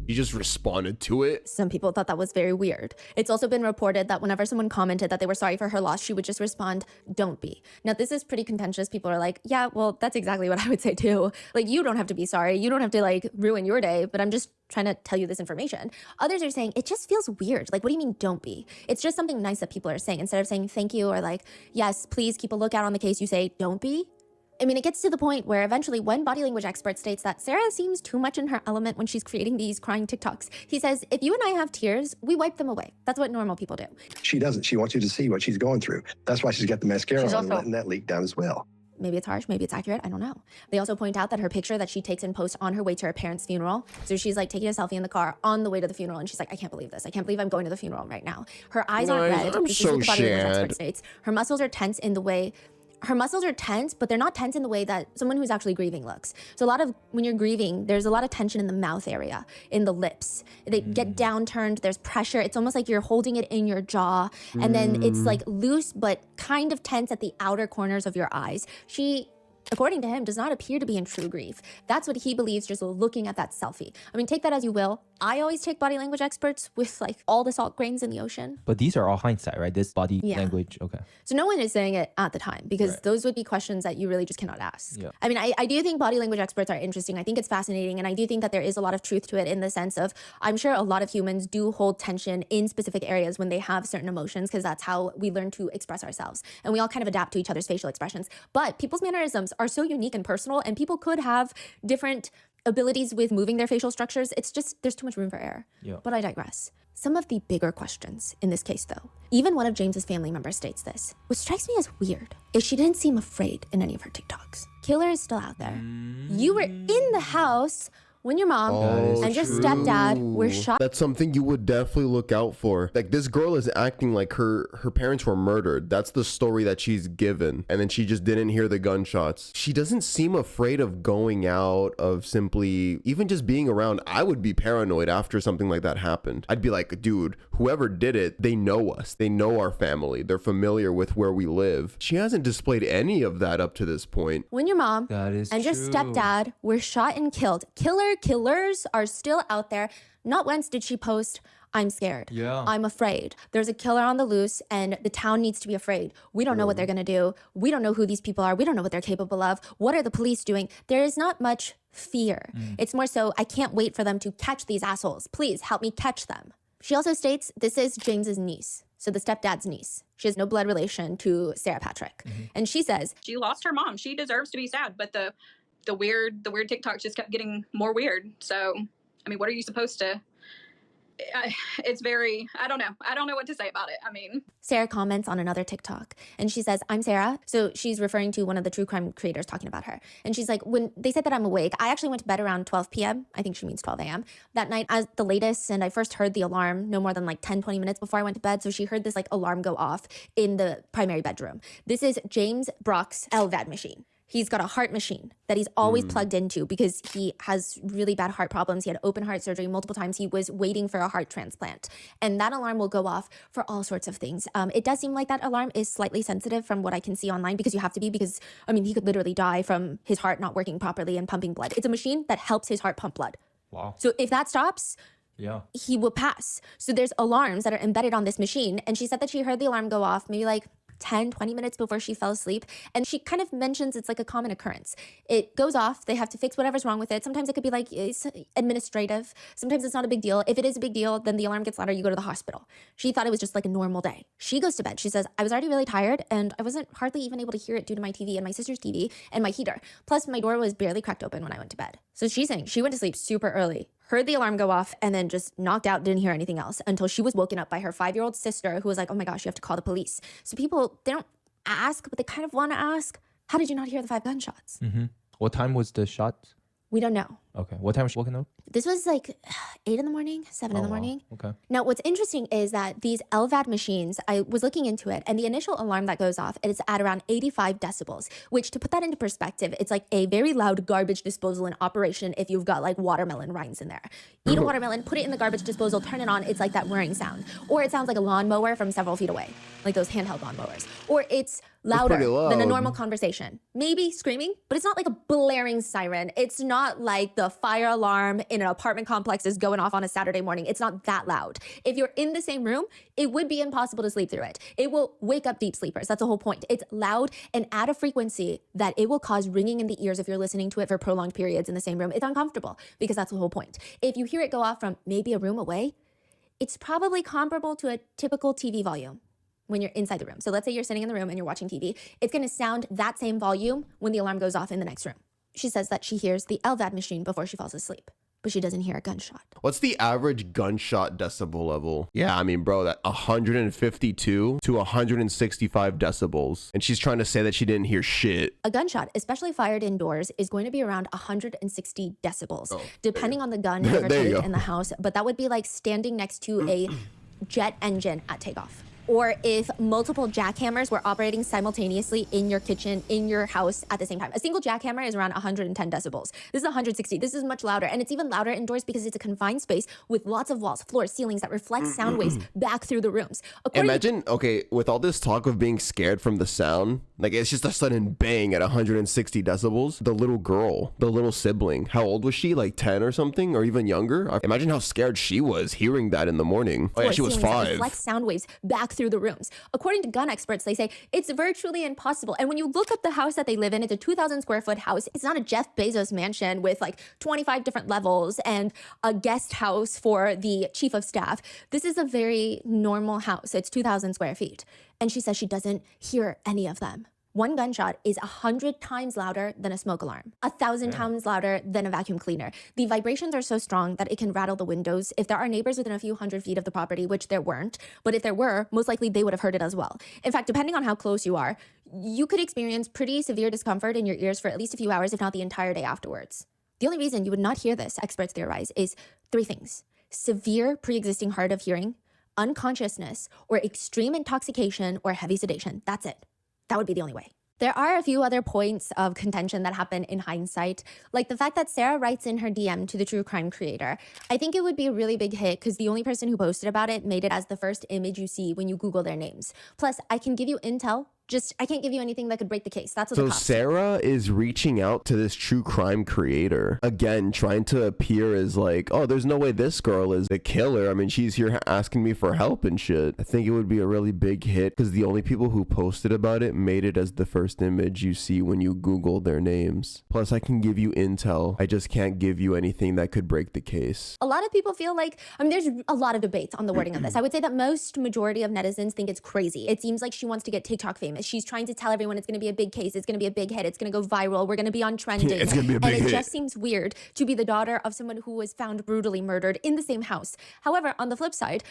You just responded to it. Some people thought that was very weird. It's also been reported that whenever someone commented that they were sorry for her loss, she would just respond, don't be. Now, this is pretty contentious. People are like, yeah, well, that's exactly what I would say too. Like, you don't have to be sorry. You don't have to like ruin your day, but I'm just trying to tell you this information. Others are saying, it just feels weird. Like, what do you mean don't be? It's just something nice that people are saying. Instead of saying thank you or like, yes, please keep a lookout on the case, you say don't be. I mean, it gets to the point where eventually one body language expert states that Sarah seems too much in her element when she's creating these crying TikToks. He says, if you and I have tears, we wipe them away. That's what normal people do. She doesn't. She wants you to see what she's going through. That's why she's got the mascara She's on and also- letting that leak down as well. Maybe it's harsh, maybe it's accurate, I don't know. They also point out that her picture that she takes and posts on her way to her parents' funeral. So she's like taking a selfie in the car on the way to the funeral and she's like, I can't believe this. I can't believe I'm going to the funeral right now. Her eyes aren't Guys, red. I'm This is so what the body language sad. expert states. Her muscles are tense in the way her muscles are tense, but they're not tense in the way that someone who's actually grieving looks. So a lot of, when you're grieving, there's a lot of tension in the mouth area, in the lips. They get downturned, there's pressure. It's almost like you're holding it in your jaw. And then it's like loose, but kind of tense at the outer corners of your eyes. She, according to him, does not appear to be in true grief. That's what he believes just looking at that selfie. I mean, take that as you will. I always take body language experts with like all the salt grains in the ocean. But these are all hindsight, right? This body Yeah. language. Okay. So no one is saying it at the time because Right. those would be questions that you really just cannot ask. Yeah. I mean, I do think body language experts are interesting. I think it's fascinating. And I do think that there is a lot of truth to it in the sense of, I'm sure a lot of humans do hold tension in specific areas when they have certain emotions because that's how we learn to express ourselves. And we all kind of adapt to each other's facial expressions. But people's mannerisms are so unique and personal and people could have different abilities with moving their facial structures. It's just, there's too much room for error. Yeah. But I digress. Some of the bigger questions in this case, though, even one of James's family members states this. What strikes me as weird is she didn't seem afraid in any of her TikToks. Killer is still out there. You were in the house when your mom and your stepdad were shot. That's something you would definitely look out for. Like, this girl is acting like her parents were murdered. That's the story that she's given. And then she just didn't hear the gunshots. She doesn't seem afraid of going out, of simply even just being around. I would be paranoid after something like that happened. I'd be like, dude, whoever did it, they know us. They know our family. They're familiar with where we live. She hasn't displayed any of that up to this point. When your mom That is and your true. stepdad were shot and killed, killers are still out there. Not once did she post, I'm scared. Yeah. I'm afraid. There's a killer on the loose and the town needs to be afraid. We don't know what they're going to do. We don't know who these people are. We don't know what they're capable of. What are the police doing? There is not much fear. It's more so, I can't wait for them to catch these assholes. Please help me catch them. She also states this is James's niece. So the stepdad's niece. She has no blood relation to Sarah Patrick. And she says, she lost her mom. She deserves to be sad, but the weird TikToks just kept getting more weird. So, I mean, what are you supposed to? It's very, I don't know what to say about it. I mean, Sarah comments on another TikTok and she says, I'm Sarah. So she's referring to one of the true crime creators talking about her. And she's like, when they said that I'm awake, I actually went to bed around 12 p.m. I think she means 12 a.m. that night as the latest. And I first heard the alarm no more than like 10, 20 minutes before I went to bed. So she heard this like alarm go off in the primary bedroom. This is James Brock's LVAD machine. He's got a heart machine that he's always plugged into because he has really bad heart problems. He had open heart surgery multiple times. He was waiting for a heart transplant. And that alarm will go off for all sorts of things. It does seem like that alarm is slightly sensitive from what I can see online because you have to be because, I mean, he could literally die from his heart not working properly and pumping blood. It's a machine that helps his heart pump blood. Wow. So if that stops, Yeah. he will pass. So there's alarms that are embedded on this machine. And she said that she heard the alarm go off maybe like 10, 20 minutes before she fell asleep. And she kind of mentions it's like a common occurrence. It goes off. They have to fix whatever's wrong with it. Sometimes it could be like it's administrative. Sometimes it's not a big deal. If it is a big deal, then the alarm gets louder. You go to the hospital. She thought it was just like a normal day. She goes to bed. She says, I was already really tired and I wasn't hardly even able to hear it due to my TV and my sister's TV and my heater. Plus my door was barely cracked open when I went to bed. So she's saying she went to sleep super early, heard the alarm go off, and then just knocked out, didn't hear anything else until she was woken up by her 5-year-old sister who was like, oh my gosh, you have to call the police. So people, they don't ask, but they kind of want to ask, how did you not hear the 5 gunshots? What time was the shot? We don't know. Okay. What time was she woken up? This was like 8 in the morning, 7 in the wow. morning. Okay. Now, what's interesting is that these LVAD machines, I was looking into it, and the initial alarm that goes off is at around 85 decibels, which to put that into perspective, it's like a very loud garbage disposal in operation if you've got like watermelon rinds in there. Eat a watermelon, put it in the garbage disposal, turn it on, it's like that whirring sound. Or it sounds like a lawnmower from several feet away, like those handheld lawnmowers. Or it's louder pretty than a loud. normal conversation. Maybe screaming, but it's not like a blaring siren. It's not like the fire alarm in an apartment complex is going off on a Saturday morning. It's not that loud. If you're in the same room, it would be impossible to sleep through it. It will wake up deep sleepers. That's the whole point. It's loud and at a frequency that it will cause ringing in the ears if you're listening to it for prolonged periods in the same room. It's uncomfortable because that's the whole point. If you hear it go off from maybe a room away, it's probably comparable to a typical TV volume when you're inside the room. So let's say you're sitting in the room and you're watching TV. It's going to sound that same volume when the alarm goes off in the next room. She says that she hears the LVAD machine before she falls asleep, but she doesn't hear a gunshot. What's the average gunshot decibel level? Yeah, I mean, bro, that 152 to 165 decibels. And she's trying to say that she didn't hear shit. A gunshot, especially fired indoors, is going to be around 160 decibels, depending on the gun There you located go. in the house. But that would be like standing next to a jet engine at takeoff. Or if multiple jackhammers were operating simultaneously in your kitchen, in your house at the same time. A single jackhammer is around 110 decibels. This is 160. This is much louder. And it's even louder indoors because it's a confined space with lots of walls, floors, ceilings that reflect sound waves back through the rooms. According to Imagine, okay, with all this talk of being scared from the sound, like it's just a sudden bang at 160 decibels. The little girl, the little sibling, how old was she? Like 10 or something, or even younger? Imagine how scared she was hearing that in the morning. Oh yeah, floor she was ceilings that 5. reflect sound waves back through the rooms. According to gun experts, they say it's virtually impossible. And when you look up the house that they live in, it's a 2,000 square foot house. It's not a Jeff Bezos mansion with like 25 different levels and a guest house for the chief of staff. This is a very normal house. It's 2,000 square feet. And she says she doesn't hear any of them One gunshot is 100 times louder than a smoke alarm, 1,000 times louder than a vacuum cleaner. The vibrations are so strong that it can rattle the windows. If there are neighbors within a few hundred feet of the property, which there weren't, but if there were, most likely they would have heard it as well. In fact, depending on how close you are, you could experience pretty severe discomfort in your ears for at least a few hours, if not the entire day afterwards. The only reason you would not hear this, experts theorize, is 3 things: severe pre-existing hard of hearing, unconsciousness, or extreme intoxication or heavy sedation. That's it. That would be the only way. There are a few other points of contention that happen in hindsight, like the fact that Sarah writes in her DM to the true crime creator. I think it would be a really big hit because the only person who posted about it made it as the first image you see when you Google their names. Plus, I can give you intel. I can't give you anything that could break the case. That's what the cops say. Sarah is reaching out to this true crime creator, again, trying to appear as like, oh, there's no way this girl is the killer. I mean, she's here asking me for help and shit. I think it would be a really big hit because the only people who posted about it made it as the first image you see when you Google their names. Plus, I can give you intel. I just can't give you anything that could break the case. A lot of people feel like, there's a lot of debates on the wording of this. I would say that majority of netizens think it's crazy. It seems like she wants to get TikTok famous. She's trying to tell everyone it's going to be a big case. It's going to be a big hit. It's going to go viral. We're going to be on trending. It's going to be a big hit. And it just seems weird to be the daughter of someone who was found brutally murdered in the same house. However, on the flip side,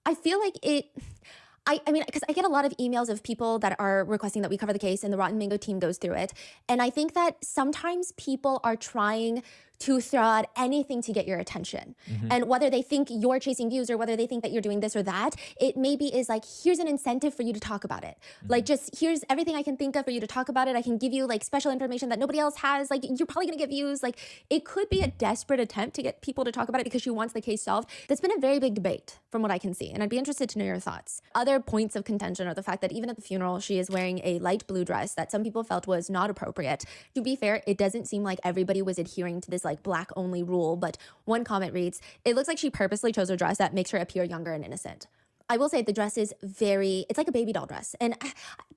I feel like I mean, because I get a lot of emails of people that are requesting that we cover the case and the Rotten Mango team goes through it. And I think that sometimes people are trying to throw out anything to get your attention. And whether they think you're chasing views or whether they think that you're doing this or that, it maybe is like, here's an incentive for you to talk about it. Like, just here's everything I can think of for you to talk about it. I can give you like special information that nobody else has. Like, you're probably gonna get views. Like, it could be a desperate attempt to get people to talk about it because she wants the case solved. That's been a very big debate from what I can see. And I'd be interested to know your thoughts. Other points of contention are the fact that even at the funeral, she is wearing a light blue dress that some people felt was not appropriate. To be fair, it doesn't seem like everybody was adhering to this like black only rule, but one comment reads, "It looks like she purposely chose a dress that makes her appear younger and innocent." I will say the dress is it's like a baby doll dress. And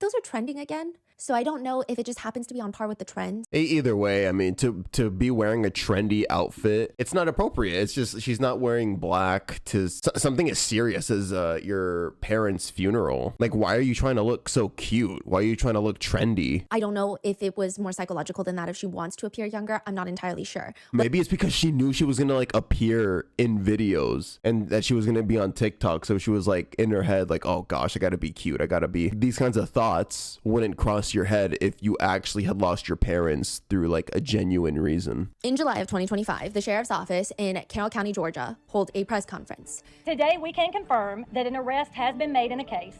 those are trending again. So I don't know if it just happens to be on par with the trend. Either way, I mean, to be wearing a trendy outfit, it's not appropriate. It's just, she's not wearing black to something as serious as your parents' funeral. Like, why are you trying to look so cute? Why are you trying to look trendy? I don't know if it was more psychological than that. If she wants to appear younger, I'm not entirely sure. Maybe it's because she knew she was going to like appear in videos and that she was going to be on TikTok. So she was like in her head, like, oh gosh, I got to be cute. I got to be. These kinds of thoughts wouldn't cross your head if you actually had lost your parents through like a genuine reason. In July of 2025, the sheriff's office in Carroll County, Georgia, held a press conference. Today, we can confirm that an arrest has been made in a case.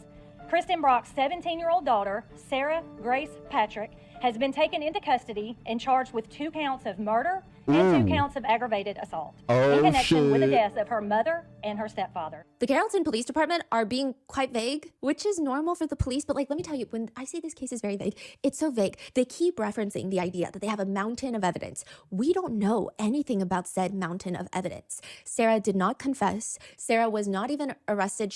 Kristen Brock's 17-year-old daughter, Sarah Grace Patrick, has been taken into custody and charged with 2 counts of murder and 2 counts of aggravated assault in connection with the deaths of her mother and her stepfather. The Carrollton Police Department are being quite vague, which is normal for the police. But like, let me tell you, when I say this case is very vague, it's so vague. They keep referencing the idea that they have a mountain of evidence. We don't know anything about said mountain of evidence. Sarah did not confess. Sarah was not even arrested.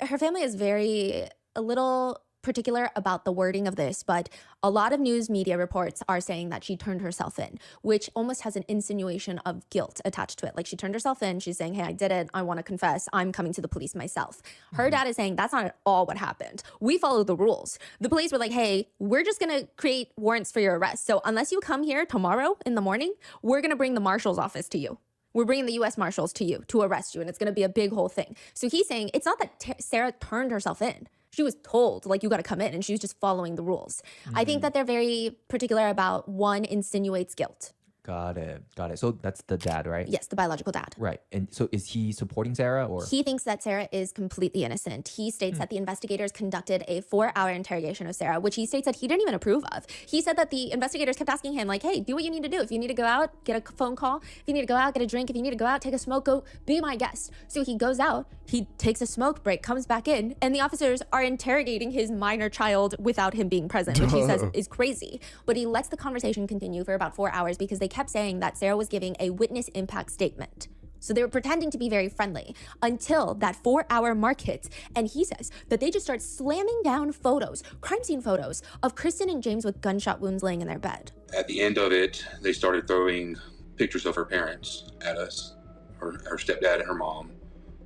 Her family is a little particular about the wording of this, but a lot of news media reports are saying that she turned herself in, which almost has an insinuation of guilt attached to it. Like, she turned herself in, she's saying, hey, I did it, I want to confess, I'm coming to the police myself. Her dad is saying that's not at all what happened. We followed the rules. The police were like, hey, we're just gonna create warrants for your arrest. So unless you come here tomorrow in the morning, we're gonna bring the marshal's office to you. We're bringing the U.S. Marshals to you to arrest you, and it's going to be a big whole thing. So he's saying it's not that Sarah turned herself in. She was told, like, you got to come in, and she was just following the rules. I think that they're very particular about one insinuates guilt. Got it. So that's the dad, right? Yes, the biological dad. Right. And so is he supporting Sarah, or? He thinks that Sarah is completely innocent. He states that the investigators conducted a 4-hour interrogation of Sarah, which he states that he didn't even approve of. He said that the investigators kept asking him, like, hey, do what you need to do. If you need to go out, get a phone call. If you need to go out, get a drink. If you need to go out, take a smoke, go be my guest. So he goes out, he takes a smoke break, comes back in, and the officers are interrogating his minor child without him being present, which he says is crazy. But he lets the conversation continue for about 4 hours because they kept saying that Sarah was giving a witness impact statement. So they were pretending to be very friendly until that 4-hour mark hits. And he says that they just start slamming down photos, crime scene photos of Kristen and James with gunshot wounds laying in their bed. At the end of it, they started throwing pictures of her parents at us, her stepdad and her mom,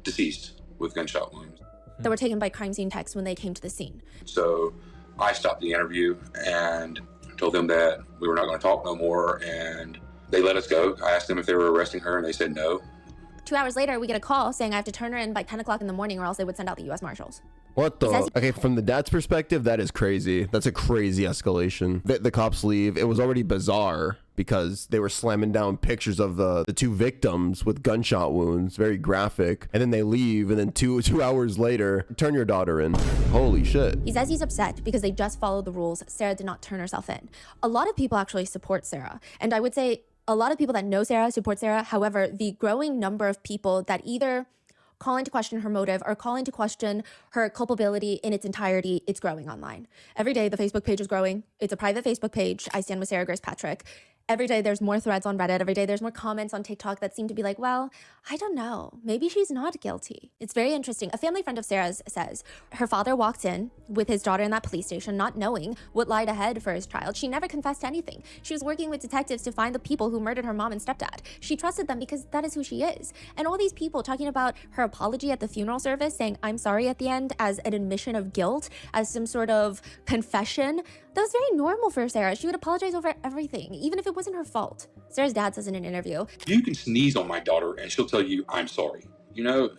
deceased with gunshot wounds. That were taken by crime scene techs when they came to the scene. So I stopped the interview and told them that we were not going to talk no more, and they let us go. I asked them if they were arresting her, and they said no. 2 hours later, we get a call saying I have to turn her in by 10 o'clock in the morning or else they would send out the U.S. Marshals. What the? says- Okay, from the dad's perspective, that is crazy. That's a crazy escalation. The cops leave. It was already bizarre because they were slamming down pictures of the two victims with gunshot wounds, very graphic. And then they leave, and then two hours later, turn your daughter in. Holy shit. He says he's upset because they just followed the rules. Sarah did not turn herself in. A lot of people actually support Sarah. And I would say a lot of people that know Sarah support Sarah. However, the growing number of people that either call into question her motive or call into question her culpability in its entirety, it's growing online. Every day, the Facebook page is growing. It's a private Facebook page. I stand with Sarah Grace Patrick. Every day there's more threads on Reddit. Every day there's more comments on TikTok that seem to be like, well, I don't know. Maybe she's not guilty. It's very interesting. A family friend of Sarah's says her father walked in with his daughter in that police station, not knowing what lied ahead for his child. She never confessed to anything. She was working with detectives to find the people who murdered her mom and stepdad. She trusted them because that is who she is. And all these people talking about her apology at the funeral service, saying, I'm sorry at the end, as an admission of guilt, as some sort of confession. That was very normal for Sarah. She would apologize over everything, even if it wasn't her fault. Sarah's dad says in an interview, You can sneeze on my daughter and she'll tell you, I'm sorry. You know,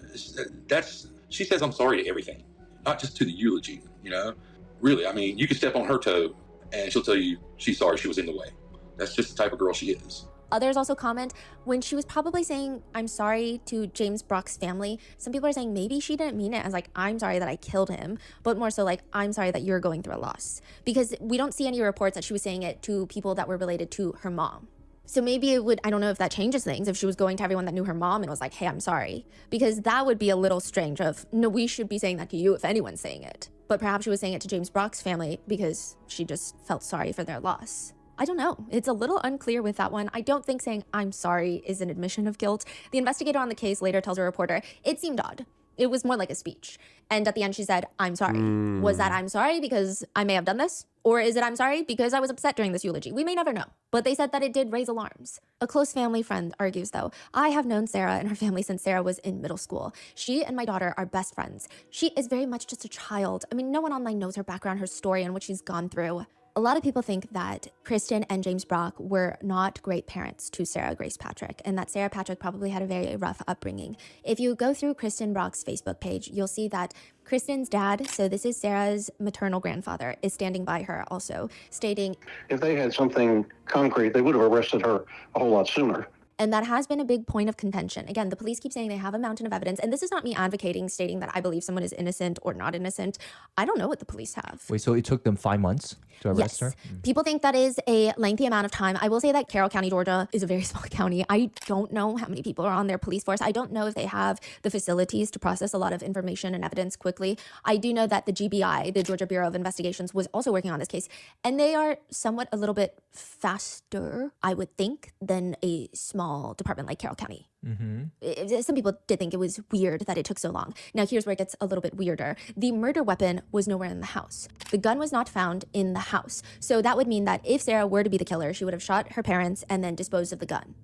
she says I'm sorry to everything, not just to the eulogy, you know? Really, I mean, you can step on her toe and she'll tell you she's sorry she was in the way. That's just the type of girl she is. Others also comment when she was probably saying, I'm sorry to James Brock's family. Some people are saying maybe she didn't mean it as like, I'm sorry that I killed him, but more so like, I'm sorry that you're going through a loss. Because we don't see any reports that she was saying it to people that were related to her mom. So maybe it would, I don't know if that changes things, if she was going to everyone that knew her mom and was like, hey, I'm sorry. Because that would be a little strange of, no, we should be saying that to you if anyone's saying it. But perhaps she was saying it to James Brock's family because she just felt sorry for their loss. I don't know. It's a little unclear with that one. I don't think saying I'm sorry is an admission of guilt. The investigator on the case later tells a reporter, it seemed odd. It was more like a speech. And at the end she said, I'm sorry. Was that I'm sorry because I may have done this? Or is it I'm sorry because I was upset during this eulogy? We may never know. But they said that it did raise alarms. A close family friend argues though, I have known Sarah and her family since Sarah was in middle school. She and my daughter are best friends. She is very much just a child. I mean, no one online knows her background, her story, and what she's gone through. A lot of people think that Kristen and James Brock were not great parents to Sarah Grace Patrick, and that Sarah Patrick probably had a very rough upbringing. If you go through Kristen Brock's Facebook page, you'll see that Kristen's dad, so this is Sarah's maternal grandfather, is standing by her also, stating, if they had something concrete, they would have arrested her a whole lot sooner. And that has been a big point of contention. Again, the police keep saying they have a mountain of evidence. And this is not me advocating, stating that I believe someone is innocent or not innocent. I don't know what the police have. Wait, so it took them 5 months to arrest her? People think that is a lengthy amount of time. I will say that Carroll County, Georgia is a very small county. I don't know how many people are on their police force. I don't know if they have the facilities to process a lot of information and evidence quickly. I do know that the GBI, the Georgia Bureau of Investigations, was also working on this case. And they are somewhat a little bit faster, I would think, than a small department like Carroll County. Some people did think it was weird that it took so long. Now, here's where it gets a little bit weirder. The murder weapon was nowhere in the house. The gun was not found in the house. So that would mean that if Sarah were to be the killer, she would have shot her parents and then disposed of the gun.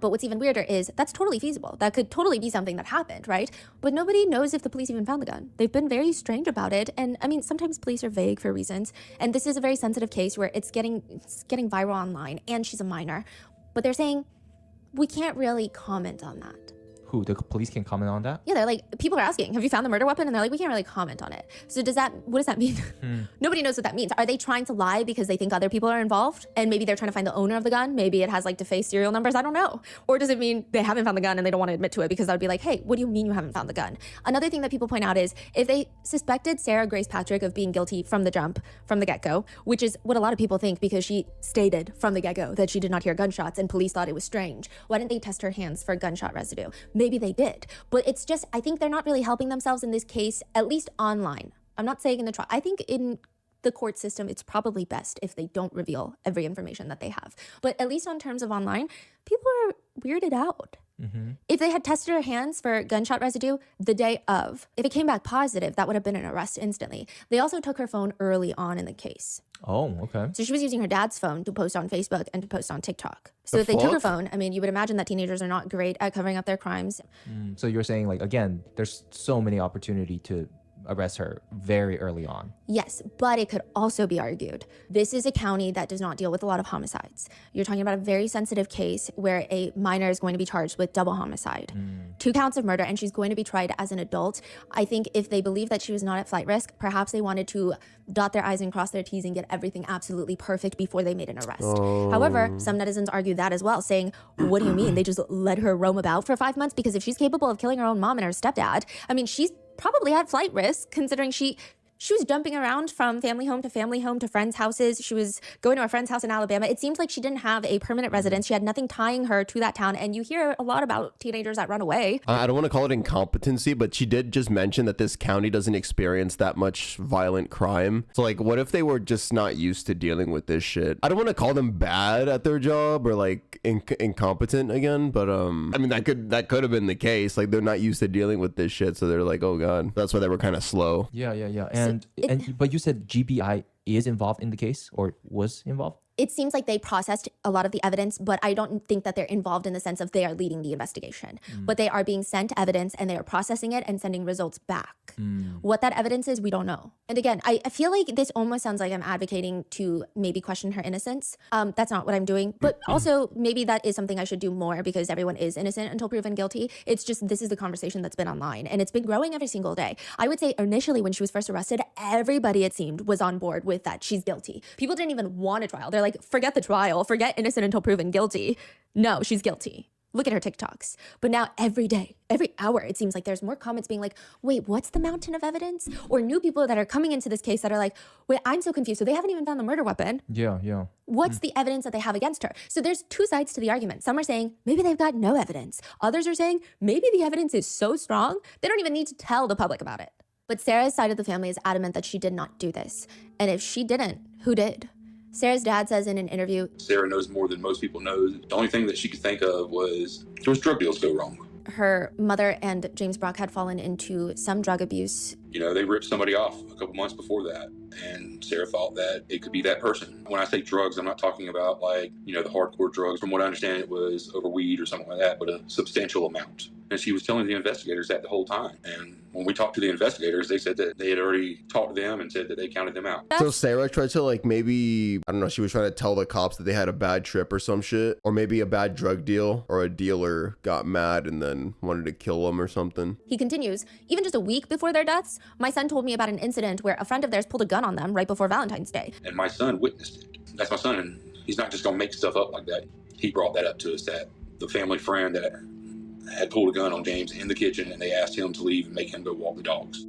But what's even weirder is that's totally feasible. That could totally be something that happened, right? But nobody knows if the police even found the gun. They've been very strange about it. And I mean, sometimes police are vague for reasons. And this is a very sensitive case where it's getting viral online, and she's a minor. But they're saying, we can't really comment on that. Who? The police can comment on that? Yeah, they're like, people are asking, have you found the murder weapon? And they're like, we can't really comment on it. So what does that mean? Nobody knows what that means. Are they trying to lie because they think other people are involved? And maybe they're trying to find the owner of the gun? Maybe it has like defaced serial numbers? I don't know. Or does it mean they haven't found the gun and they don't want to admit to it because that would be like, hey, what do you mean you haven't found the gun? Another thing that people point out is if they suspected Sarah Grace Patrick of being guilty from the jump, from the get-go, which is what a lot of people think because she stated from the get-go that she did not hear gunshots and police thought it was strange. Why didn't they test her hands for gunshot residue? Maybe they did. But it's just, I think they're not really helping themselves in this case, at least online. I'm not saying in the trial. I think in the court system, it's probably best if they don't reveal every information that they have. But at least on terms of online, people are weirded out. If they had tested her hands for gunshot residue the day of, if it came back positive, that would have been an arrest instantly. They also took her phone early on in the case. Oh, okay. So she was using her dad's phone to post on Facebook and to post on TikTok. So if they took her phone, I mean, you would imagine that teenagers are not great at covering up their crimes. So you're saying, like, again, there's so many opportunity to arrest her very early on. Yes, but it could also be argued. This is a county that does not deal with a lot of homicides. You're talking about a very sensitive case where a minor is going to be charged with double homicide, 2 counts of murder, and she's going to be tried as an adult. I think if they believe that she was not at flight risk, perhaps they wanted to dot their I's and cross their T's and get everything absolutely perfect before they made an arrest. However, some netizens argue that as well, saying, what do you mean? They just let her roam about for 5 months? Because if she's capable of killing her own mom and her stepdad, I mean, she's probably had flight risk, considering she was jumping around from family home to friends' houses. She was going to a friend's house in Alabama. It seems like she didn't have a permanent residence. She had nothing tying her to that town. And you hear a lot about teenagers that run away. I don't want to call it incompetency, but she did just mention that this county doesn't experience that much violent crime. So like, what if they were just not used to dealing with this shit? I don't want to call them bad at their job or like incompetent again, but I mean, that could have been the case. Like, they're not used to dealing with this shit, so they're like, oh god, that's why they were kind of slow. Yeah. But you said GBI is involved in the case, or was involved? It seems like they processed a lot of the evidence, but I don't think that they're involved in the sense of they are leading the investigation. But they are being sent evidence and they are processing it and sending results back. What that evidence is, we don't know. And again, I feel like this almost sounds like I'm advocating to maybe question her innocence. That's not what I'm doing. But also, maybe that is something I should do more, because everyone is innocent until proven guilty. It's just, this is the conversation that's been online, and it's been growing every single day. I would say initially when she was first arrested, everybody, it seemed, was on board with that she's guilty. People didn't even want a trial. They're like, forget the trial, forget innocent until proven guilty. No, she's guilty. Look at her TikToks. But now every day, every hour, it seems like there's more comments being like, wait, what's the mountain of evidence? Or new people that are coming into this case that are like, wait, I'm so confused. So they haven't even found the murder weapon. Yeah. What's the evidence that they have against her? So there's 2 sides to the argument. Some are saying maybe they've got no evidence. Others are saying maybe the evidence is so strong, they don't even need to tell the public about it. But Sarah's side of the family is adamant that she did not do this. And if she didn't, who did? Sarah's dad says in an interview, Sarah knows more than most people know. The only thing that she could think of was there was drug deals go wrong. her mother and James Brock had fallen into some drug abuse. You know, they ripped somebody off a couple months before that, and Sarah thought that it could be that person. When I say drugs, I'm not talking about like, you know, the hardcore drugs. From what I understand, it was over weed or something like that, but a substantial amount. And she was telling the investigators that the whole time. And when we talked to the investigators, they said that they had already talked to them and said that they counted them out. So Sarah tried to, like, maybe, I don't know, she was trying to tell the cops that they had a bad trip or some shit, or maybe a bad drug deal, or a dealer got mad and then wanted to kill them or something. He continues, even just a week before their deaths, my son told me about an incident where a friend of theirs pulled a gun on them right before Valentine's Day. And my son witnessed it. That's my son, and he's not just gonna make stuff up like that. He brought that up to us, that the family friend that had pulled a gun on James in the kitchen, and they asked him to leave and make him go walk the dogs.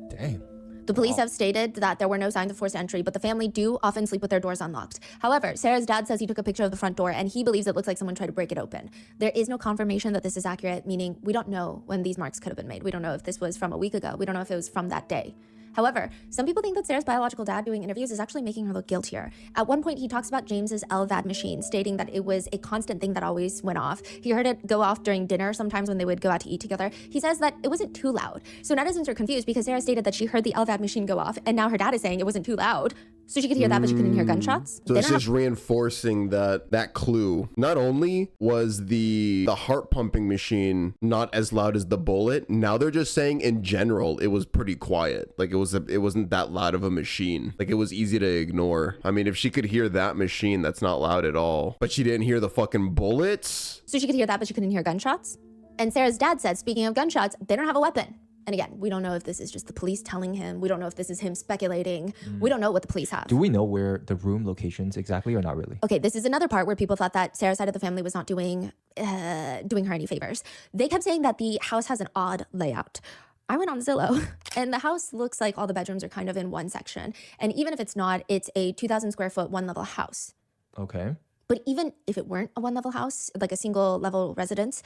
Damn. The police have stated that there were no signs of forced entry, but the family do often sleep with their doors unlocked. However, Sarah's dad says he took a picture of the front door and he believes it looks like someone tried to break it open. There is no confirmation that this is accurate, meaning we don't know when these marks could have been made. We don't know if this was from a week ago. We don't know if it was from that day. However, some people think that Sarah's biological dad doing interviews is actually making her look guiltier. At one point, he talks about James's LVAD machine, stating that it was a constant thing that always went off. He heard it go off during dinner, sometimes when they would go out to eat together. He says that it wasn't too loud. So netizens are confused because Sarah stated that she heard the LVAD machine go off, and now her dad is saying it wasn't too loud. So she could hear that, but she couldn't hear gunshots. So it's just reinforcing that clue. Not only was the heart pumping machine not as loud as the bullet, now they're just saying in general it was pretty quiet. Like it wasn't that loud of a machine. Like it was easy to ignore. I mean, if she could hear that machine, that's not loud at all. But she didn't hear the fucking bullets. So she could hear that, but she couldn't hear gunshots. And Sarah's dad said, speaking of gunshots, they don't have a weapon. And again, we don't know if this is just the police telling him. We don't know if this is him speculating. We don't know what the police have. Do we know where the room locations exactly or not really? Okay, this is another part where people thought that Sarah's side of the family was not doing her any favors. They kept saying that the house has an odd layout. I went on Zillow, and the house looks like all the bedrooms are kind of in one section. And even if it's not, it's a 2,000 square foot, one-level house. Okay. But even if it weren't a one-level house, like a single-level residence,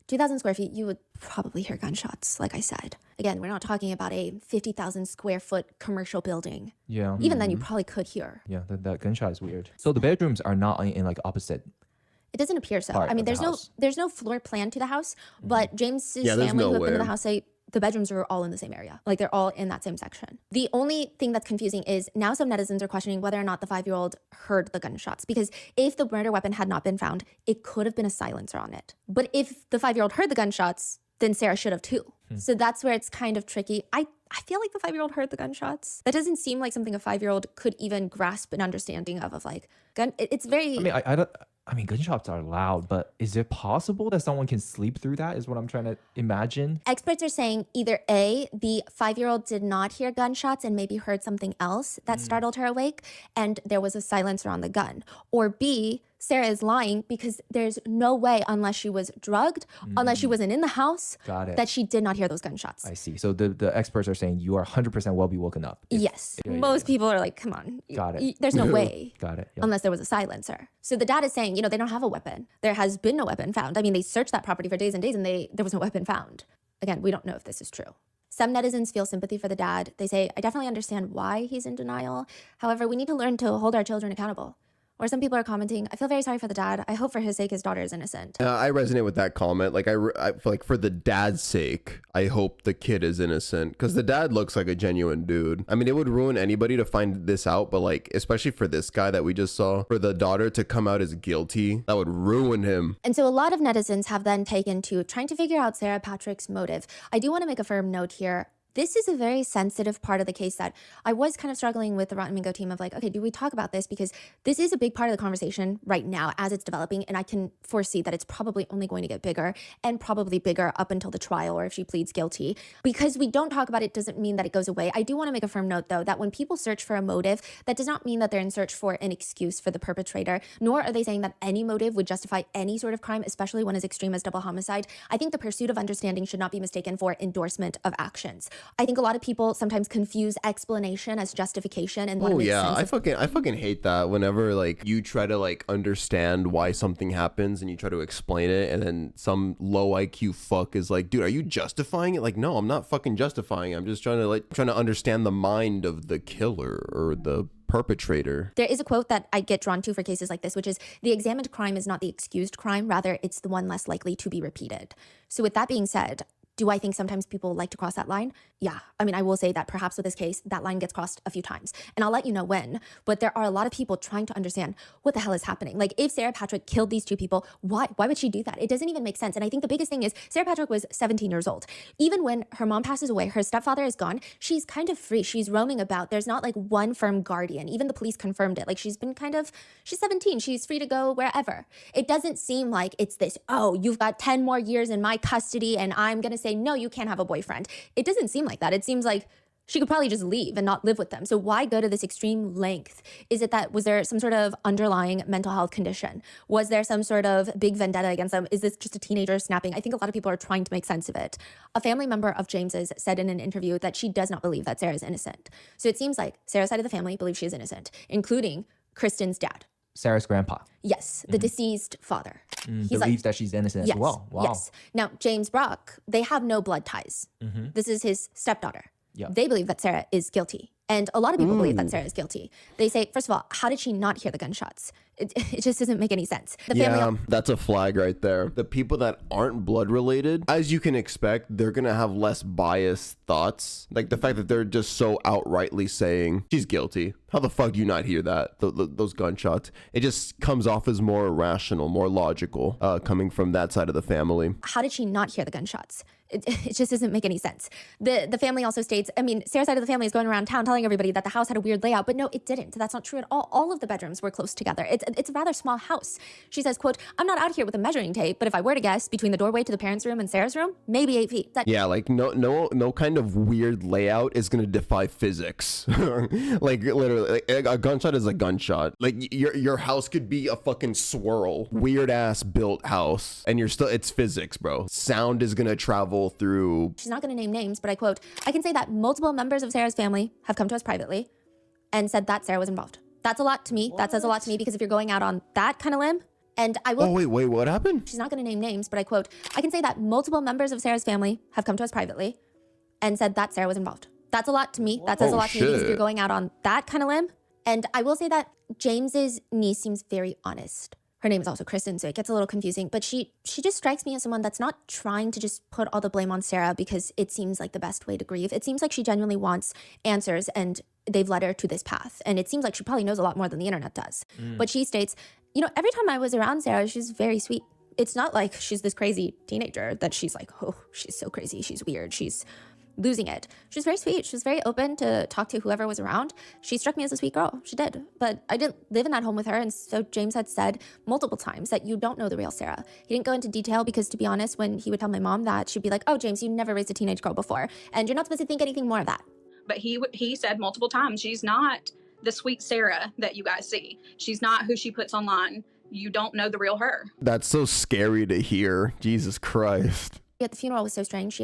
2,000 square feet, you would probably hear gunshots, like I said. Again, we're not talking about a 50,000 square foot commercial building. Yeah. Even then, you probably could hear. Yeah, that gunshot is weird. So the bedrooms are not in like opposite. It doesn't appear so. Part I mean, of the there's no floor plan to the house, but James's family who have been to the house say the bedrooms are all in the same area. Like they're all in that same section. The only thing that's confusing is now some netizens are questioning whether or not the 5-year-old heard the gunshots, because if the murder weapon had not been found, it could have been a silencer on it. But if the 5-year-old heard the gunshots, then Sarah should have too. So that's where it's kind of tricky. I I feel like the 5-year-old heard the gunshots. That doesn't seem like something a 5-year-old could even grasp an understanding of like it's very. I mean, I don't. I mean, gunshots are loud, but is it possible that someone can sleep through that? Is what I'm trying to imagine. Experts are saying either A, the 5-year-old did not hear gunshots and maybe heard something else that startled her awake, and there was a silencer on the gun, or B, Sarah is lying because there's no way, unless she was drugged, unless she wasn't in the house, Got it. that she did not hear those gunshots. I see. So the experts are saying you are 100% will be woken up. Yes. Most people are like, come on. Got it. There's no way. Got it. Yeah. Unless there was a silencer. So the dad is saying, they don't have a weapon. There has been no weapon found. I mean, they searched that property for days and days and there was no weapon found. Again, we don't know if this is true. Some netizens feel sympathy for the dad. They say, I definitely understand why he's in denial. However, we need to learn to hold our children accountable. Or some people are commenting, I feel very sorry for the dad. I hope for his sake his daughter is innocent. I resonate with that comment. Like, I feel like for the dad's sake, I hope the kid is innocent, because the dad looks like a genuine dude. I mean, it would ruin anybody to find this out, but like, especially for this guy that we just saw, for the daughter to come out as guilty, that would ruin him. And so a lot of netizens have then taken to trying to figure out Sarah Patrick's motive. I do want to make a firm note here. This is a very sensitive part of the case that I was kind of struggling with the Rotten Mingo team of like, okay, do we talk about this? Because this is a big part of the conversation right now as it's developing. And I can foresee that it's probably only going to get bigger and probably bigger up until the trial or if she pleads guilty. Because we don't talk about it doesn't mean that it goes away. I do want to make a firm note, though, that when people search for a motive, that does not mean that they're in search for an excuse for the perpetrator, nor are they saying that any motive would justify any sort of crime, especially one as extreme as double homicide. I think the pursuit of understanding should not be mistaken for endorsement of actions. I think a lot of people sometimes confuse explanation as justification and want to make sense of. I fucking hate that whenever like you try to like understand why something happens and you try to explain it, and then some low IQ fuck is like, dude, are you justifying it? Like, no, I'm not fucking justifying it. I'm just trying to understand the mind of the killer or the perpetrator. There is a quote that I get drawn to for cases like this, which is the examined crime is not the excused crime, rather it's the one less likely to be repeated. So with that being said, do I think sometimes people like to cross that line? Yeah. I mean, I will say that perhaps with this case, that line gets crossed a few times. And I'll let you know when. But there are a lot of people trying to understand what the hell is happening. Like, if Sarah Patrick killed these two people, why would she do that? It doesn't even make sense. And I think the biggest thing is Sarah Patrick was 17 years old. Even when her mom passes away, her stepfather is gone, she's kind of free. She's roaming about. There's not like one firm guardian. Even the police confirmed it. Like, she's 17. She's free to go wherever. It doesn't seem like it's this, oh, you've got 10 more years in my custody and I'm going to say, no, you can't have a boyfriend. It doesn't seem like that. It seems like she could probably just leave and not live with them. So why go to this extreme length? Was there some sort of underlying mental health condition? Was there some sort of big vendetta against them? Is this just a teenager snapping? I think a lot of people are trying to make sense of it. A family member of James's said in an interview that she does not believe that Sarah is innocent. So it seems like Sarah's side of the family believes she is innocent, including Kristen's dad. Sarah's grandpa. Yes, the deceased father. He's believes that she's innocent as well. Wow. Yes. Now, James Brock, they have no blood ties. This is his stepdaughter. Yeah. They believe that Sarah is guilty. And a lot of people believe that Sarah is guilty. They say, first of all, how did she not hear the gunshots? It just doesn't make any sense. The family, that's a flag right there. The people that aren't blood related, as you can expect, they're gonna have less biased thoughts. Like the fact that they're just so outrightly saying she's guilty. How the fuck do you not hear that? Those gunshots. It just comes off as more rational, more logical, coming from that side of the family. How did she not hear the gunshots? It just doesn't make any sense. The family also states, I mean, Sarah's side of the family is going around town telling everybody that the house had a weird layout, but no, it didn't. That's not true at all. All of the bedrooms were close together. It's a rather small house. She says, quote, I'm not out here with a measuring tape, but if I were to guess, between the doorway to the parents' room and Sarah's room, maybe 8 feet. Yeah, like no kind of weird layout is gonna defy physics. Like literally, like, a gunshot is a gunshot. Like your house could be a fucking swirl, weird ass built house, and it's physics, bro. Sound is gonna travel through. She's not going to name names, but I quote, I can say that multiple members of Sarah's family have come to us privately and said that Sarah was involved. That's a lot to me. That says a lot to me, because if you're going out on that kind of limb, and I will. Oh, wait, what happened? She's not going to name names, but I quote, I can say that multiple members of Sarah's family have come to us privately and said that Sarah was involved. That's a lot to me. That says a lot to me, because if you're going out on that kind of limb. And I will say that James's niece seems very honest. Her name is also Kristen, so it gets a little confusing, but she just strikes me as someone that's not trying to just put all the blame on Sarah because it seems like the best way to grieve. It seems like she genuinely wants answers, and they've led her to this path. And it seems like she probably knows a lot more than the internet does. But she states, every time I was around Sarah, she's very sweet. It's not like she's this crazy teenager that she's like, oh, she's so crazy, she's weird, she's losing it. She was very sweet. She was very open to talk to whoever was around. She struck me as a sweet girl. She did. But I didn't live in that home with her. And so James had said multiple times that you don't know the real Sarah. He didn't go into detail because, to be honest, when he would tell my mom that, she'd be like, oh, James, you never raised a teenage girl before. And you're not supposed to think anything more of that. But he said multiple times, she's not the sweet Sarah that you guys see. She's not who she puts online. You don't know the real her. That's so scary to hear. Jesus Christ. At the funeral was so strange.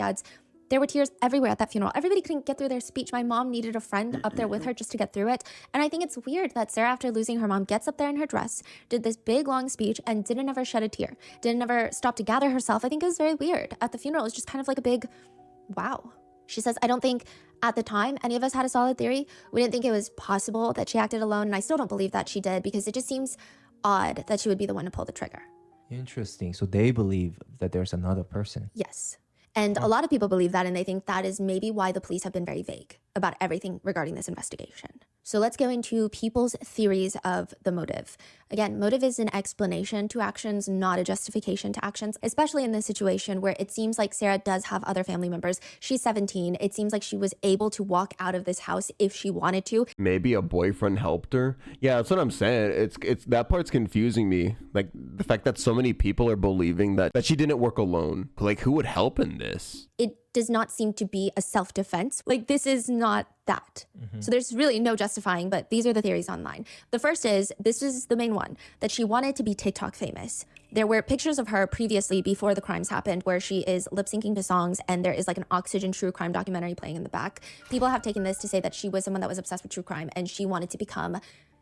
There were tears everywhere at that funeral. Everybody couldn't get through their speech. My mom needed a friend up there with her just to get through it. And I think it's weird that Sarah, after losing her mom, gets up there in her dress, did this big, long speech, and didn't ever shed a tear. Didn't ever stop to gather herself. I think it was very weird. At the funeral, it was just kind of like a big, wow. She says, I don't think at the time any of us had a solid theory. We didn't think it was possible that she acted alone. And I still don't believe that she did, because it just seems odd that she would be the one to pull the trigger. Interesting. So they believe that there's another person. Yes. And a lot of people believe that, and they think that is maybe why the police have been very vague about everything regarding this investigation. So let's go into people's theories of the motive. Again, motive is an explanation to actions, not a justification to actions, especially in this situation where it seems like Sarah does have other family members. She's 17. It seems like she was able to walk out of this house if she wanted to. Maybe a boyfriend helped her. Yeah, that's what I'm saying. It's that part's confusing me. Like the fact that so many people are believing that she didn't work alone. Like, who would help in this? It does not seem to be a self-defense. Like, this is not that. So there's really no justifying, but these are the theories online. The first is, this is the main one, that she wanted to be TikTok famous. There were pictures of her previously, before the crimes happened, where she is lip syncing to songs, and there is like an Oxygen true crime documentary playing in the back. People have taken this to say that she was someone that was obsessed with true crime, and she wanted to become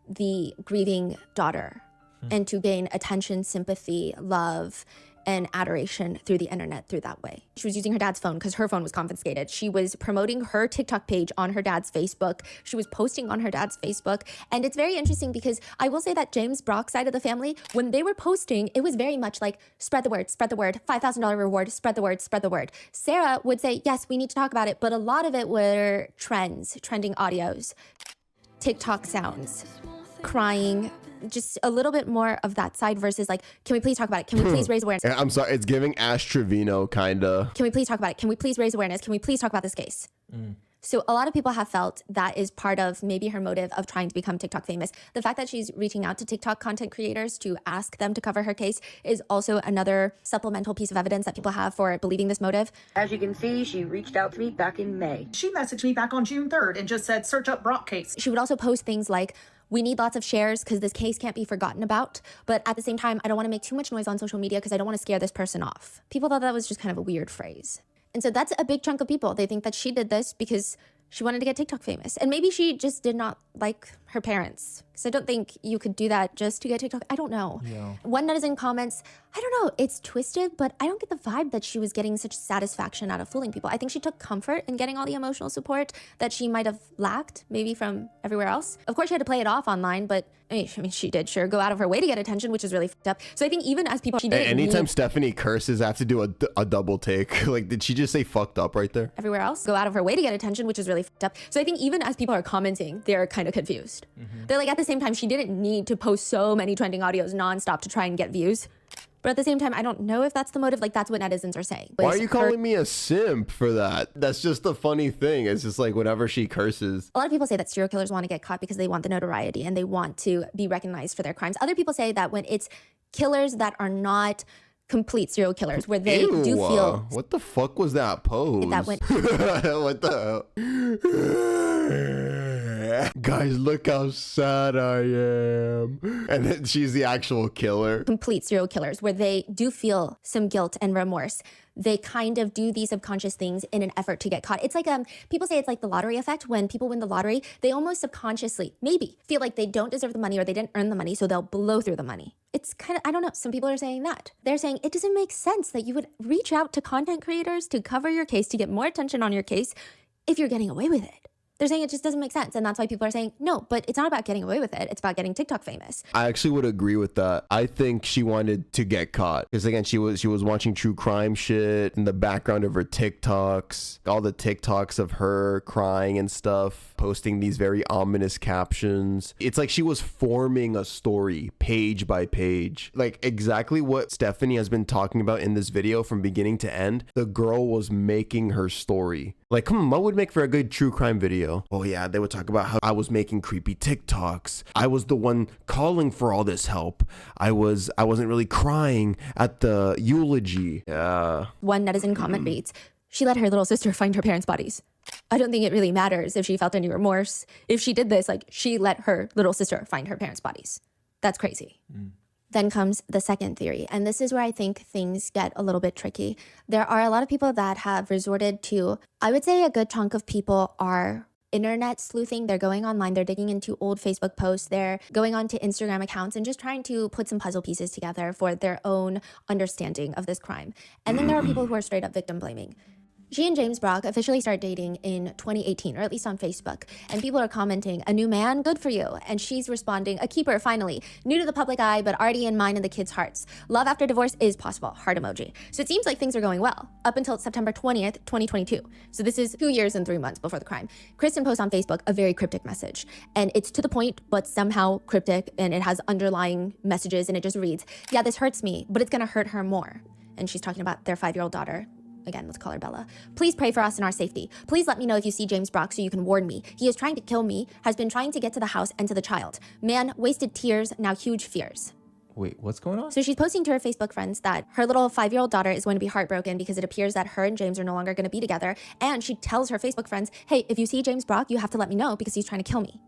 the grieving daughter and to gain attention, sympathy, love, and adoration through the internet through that way. She was using her dad's phone because her phone was confiscated. She was promoting her TikTok page on her dad's Facebook. She was posting on her dad's Facebook. And it's very interesting because I will say that James Brock's side of the family, when they were posting, it was very much like, spread the word, $5,000 reward, spread the word, spread the word. Sarah would say, yes, we need to talk about it. But a lot of it were trends, trending audios, TikTok sounds, crying, just a little bit more of that side versus like, can we please talk about it? Can we please raise awareness? I'm sorry, it's giving Ash Trevino kinda. Can we please talk about it? Can we please raise awareness? Can we please talk about this case? So a lot of people have felt that is part of maybe her motive of trying to become TikTok famous. The fact that she's reaching out to TikTok content creators to ask them to cover her case is also another supplemental piece of evidence that people have for believing this motive. As you can see, she reached out to me back in May. She messaged me back on June 3rd and just said, search up Brock case. She would also post things like, we need lots of shares because this case can't be forgotten about. But at the same time, I don't want to make too much noise on social media because I don't want to scare this person off. People thought that was just kind of a weird phrase. And so that's a big chunk of people. They think that she did this because she wanted to get TikTok famous. And maybe she just did not like her parents. Because I don't think you could do that just to get TikTok. I don't know. Yeah. One netizen comments, I don't know, it's twisted, but I don't get the vibe that she was getting such satisfaction out of fooling people. I think she took comfort in getting all the emotional support that she might have lacked, maybe from everywhere else. Of course, she had to play it off online, but I mean, she did sure go out of her way to get attention, which is really fucked up. So I think even as people, she didn't Anytime need Stephanie curses, I have to do a double take. Like, did she just say fucked up right there? everywhere else, go out of her way to get attention, which is really fucked up. So I think even as people are commenting, they're kind of confused. They're like, at the same time, she didn't need to post so many trending audios nonstop to try and get views. But at the same time, I don't know if that's the motive. Like, that's what netizens are saying. Why are you calling me a simp for that? That's just the funny thing. It's just like whenever she curses. A lot of people say that serial killers want to get caught because they want the notoriety and they want to be recognized for their crimes. Other people say that when it's killers that are not complete serial killers, where they do feel... What the fuck was that pose? That went... What the hell? Guys, look how sad I am. And then she's the actual killer. Complete serial killers, where they do feel some guilt and remorse. They kind of do these subconscious things in an effort to get caught. It's like, people say it's like the lottery effect. When people win the lottery, they almost subconsciously, maybe, feel like they don't deserve the money or they didn't earn the money, so they'll blow through the money. It's kind of, I don't know, some people are saying that. They're saying it doesn't make sense that you would reach out to content creators to cover your case, to get more attention on your case, if you're getting away with it. They're saying it just doesn't make sense. And that's why people are saying, no, but it's not about getting away with it. It's about getting TikTok famous. I actually would agree with that. I think she wanted to get caught. Because again, she was watching true crime shit in the background of her TikToks, all the TikToks of her crying and stuff, posting these very ominous captions. It's like she was forming a story page by page. Like exactly what Stephanie has been talking about in this video from beginning to end. The girl was making her story. Like, come on, what would make for a good true crime video? Oh yeah, they would talk about how I was making creepy TikToks. I was the one calling for all this help. I wasn't really crying at the eulogy. Yeah. One netizen comment reads, "She let her little sister find her parents' bodies. I don't think it really matters if she felt any remorse. If she did this, like, she let her little sister find her parents' bodies. That's crazy." Then comes the second theory, and this is where I think things get a little bit tricky. There are a lot of people that have resorted to, I would say a good chunk of people are internet sleuthing. They're going online, they're digging into old Facebook posts, they're going onto Instagram accounts and just trying to put some puzzle pieces together for their own understanding of this crime. And then there are people who are straight up victim blaming. She and James Brock officially started dating in 2018, or at least on Facebook. And people are commenting, "A new man, good for you." And she's responding, "A keeper, finally. New to the public eye, but already in mine and the kids' hearts. Love after divorce is possible." Heart emoji. So it seems like things are going well up until September 20th, 2022. So this is 2 years and 3 months before the crime. Kristen posts on Facebook a very cryptic message. And it's to the point, but somehow cryptic, and it has underlying messages, and it just reads, "Yeah, this hurts me, but it's gonna hurt her more." And she's talking about their 5-year-old daughter. Again, let's call her Bella. "Please pray for us and our safety. Please let me know if you see James Brock so you can warn me. He is trying to kill me, has been trying to get to the house and to the child. Man, wasted tears, now huge fears." Wait, what's going on? So she's posting to her Facebook friends that her little 5-year-old daughter is going to be heartbroken because it appears that her and James are no longer going to be together. And she tells her Facebook friends, "Hey, if you see James Brock, you have to let me know because he's trying to kill me."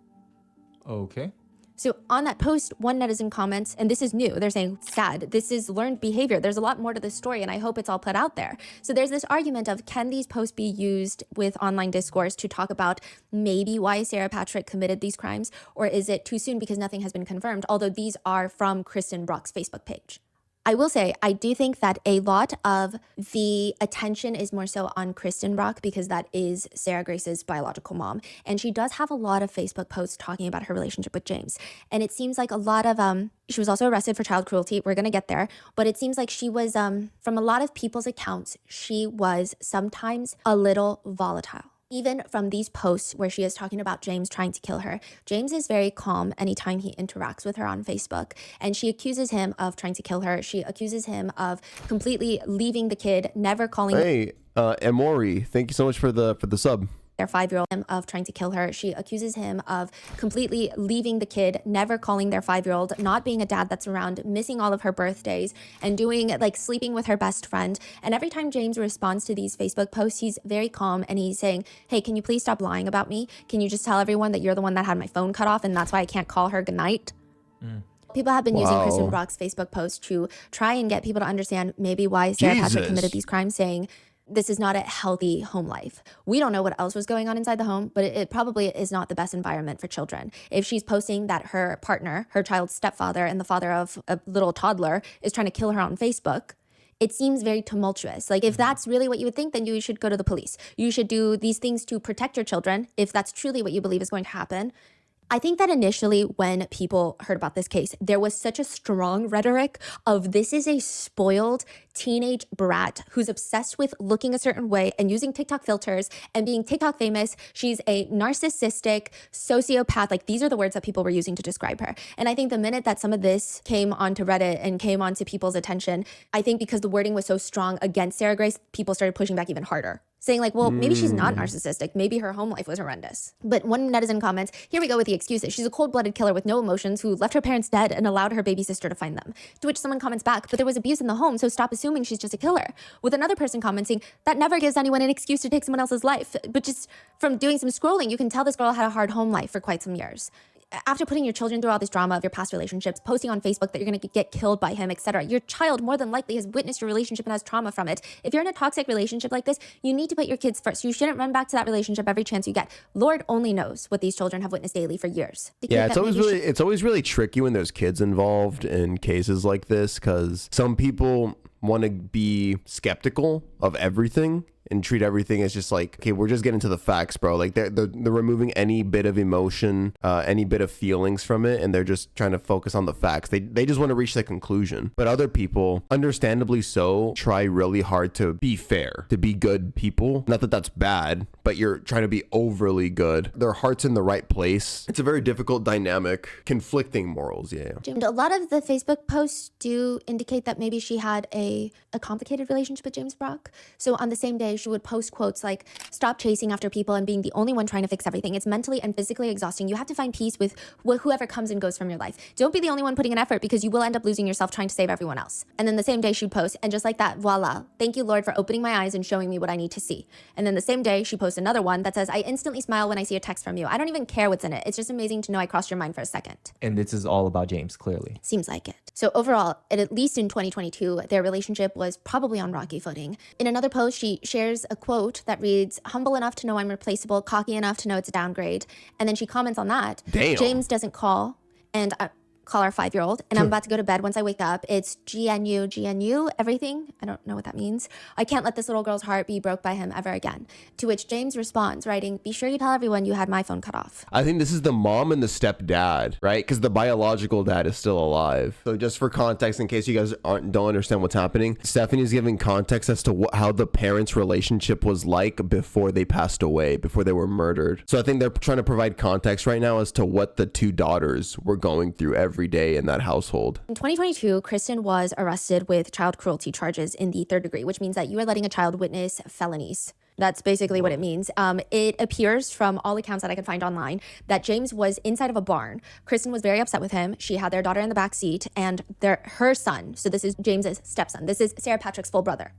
Okay. So on that post, one netizen comments, and this is new, they're saying, "Sad, this is learned behavior. There's a lot more to this story, and I hope it's all put out there." So there's this argument of, can these posts be used with online discourse to talk about maybe why Sarah Patrick committed these crimes, or is it too soon because nothing has been confirmed, although these are from Kristen Brock's Facebook page? I will say, I do think that a lot of the attention is more so on Kristen Brock because that is Sarah Grace's biological mom. And she does have a lot of Facebook posts talking about her relationship with James. And it seems like a lot of, she was also arrested for child cruelty. We're going to get there. But it seems like she was, from a lot of people's accounts, she was sometimes a little volatile. Even from these posts where she is talking about James trying to kill her, James is very calm anytime he interacts with her on Facebook. And she accuses him of trying to kill her. She accuses him of completely leaving the kid, never calling. Hey, Amori, thank you so much for the sub. Their 5-year-old of trying to kill her. She accuses him of completely leaving the kid, never calling their 5-year-old, not being a dad that's around, missing all of her birthdays, and doing like sleeping with her best friend. And every time James responds to these Facebook posts, he's very calm and he's saying, "Hey, can you please stop lying about me? Can you just tell everyone that you're the one that had my phone cut off and that's why I can't call her goodnight?" People have been using Kristen Brock's Facebook post to try and get people to understand maybe why Sarah Patrick committed these crimes, saying, "This is not a healthy home life." We don't know what else was going on inside the home, but it probably is not the best environment for children. If she's posting that her partner, her child's stepfather, and the father of a little toddler is trying to kill her on Facebook, it seems very tumultuous. Like, if that's really what you would think, then you should go to the police. You should do these things to protect your children if that's truly what you believe is going to happen. I think that initially when people heard about this case, there was such a strong rhetoric of this is a spoiled teenage brat who's obsessed with looking a certain way and using TikTok filters and being TikTok famous. She's a narcissistic sociopath. Like, these are the words that people were using to describe her. And I think the minute that some of this came onto Reddit and came onto people's attention, I think because the wording was so strong against Sarah Grace, people started pushing back even harder, saying like, well, maybe she's not narcissistic. Maybe her home life was horrendous. But one netizen comments, "Here we go with the excuses. She's a cold-blooded killer with no emotions who left her parents dead and allowed her baby sister to find them." To which someone comments back, "But there was abuse in the home, so stop assuming she's just a killer." With another person commenting, "That never gives anyone an excuse to take someone else's life. But just from doing some scrolling, you can tell this girl had a hard home life for quite some years." After putting your children through all this drama of your past relationships, posting on Facebook that you're going to get killed by him, etc., your child more than likely has witnessed your relationship and has trauma from it. If you're in a toxic relationship like this, you need to put your kids first. You shouldn't run back to that relationship every chance you get. Lord only knows what these children have witnessed daily for years. Yeah, it's always really tricky when there's kids involved in cases like this, because some people want to be skeptical of everything and treat everything as just like, okay, we're just getting to the facts, bro. Like they're removing any bit of emotion, any bit of feelings from it, and they're just trying to focus on the facts. They just want to reach that conclusion. But other people, understandably so, try really hard to be fair, to be good people. Not that that's bad, but you're trying to be overly good. Their heart's in the right place. It's a very difficult dynamic, conflicting morals. Yeah. A lot of the Facebook posts do indicate that maybe she had a complicated relationship with James Brock. So on the same day, she would post quotes like, "Stop chasing after people and being the only one trying to fix everything. It's mentally and physically exhausting. You have to find peace with whoever comes and goes from your life. Don't be the only one putting in effort because you will end up losing yourself trying to save everyone else." And then the same day she'd post, "And just like that, voila. Thank you, Lord, for opening my eyes and showing me what I need to see." And then the same day she posts another one that says, "I instantly smile when I see a text from you. I don't even care what's in it. It's just amazing to know I crossed your mind for a second." And this is all about James, clearly. Seems like it. So overall, at least in 2022, their relationship was probably on rocky footing. In another post, she shares a quote that reads, "Humble enough to know I'm replaceable, cocky enough to know it's a downgrade." And then she comments on that. Damn. James doesn't call, and call our 5-year-old, and I'm about to go to bed. Once I wake up, it's GNU, everything. I don't know what that means. "I can't let this little girl's heart be broke by him ever again." To which James responds, writing, "Be sure you tell everyone you had my phone cut off." I think this is the mom and the stepdad, right? Because the biological dad is still alive. So just for context, in case you guys don't understand what's happening, Stephanie's giving context as to how the parents' relationship was like before they passed away, before they were murdered. So I think they're trying to provide context right now as to what the two daughters were going through every day in that household. In 2022, Kristen was arrested with child cruelty charges in the 3rd degree, which means that you are letting a child witness felonies. That's basically what it means. It appears from all accounts that I could find online that James was inside of a barn. Kristen was very upset with him. She had their daughter in the back seat and her son. So this is James's stepson. This is Sarah Patrick's full brother.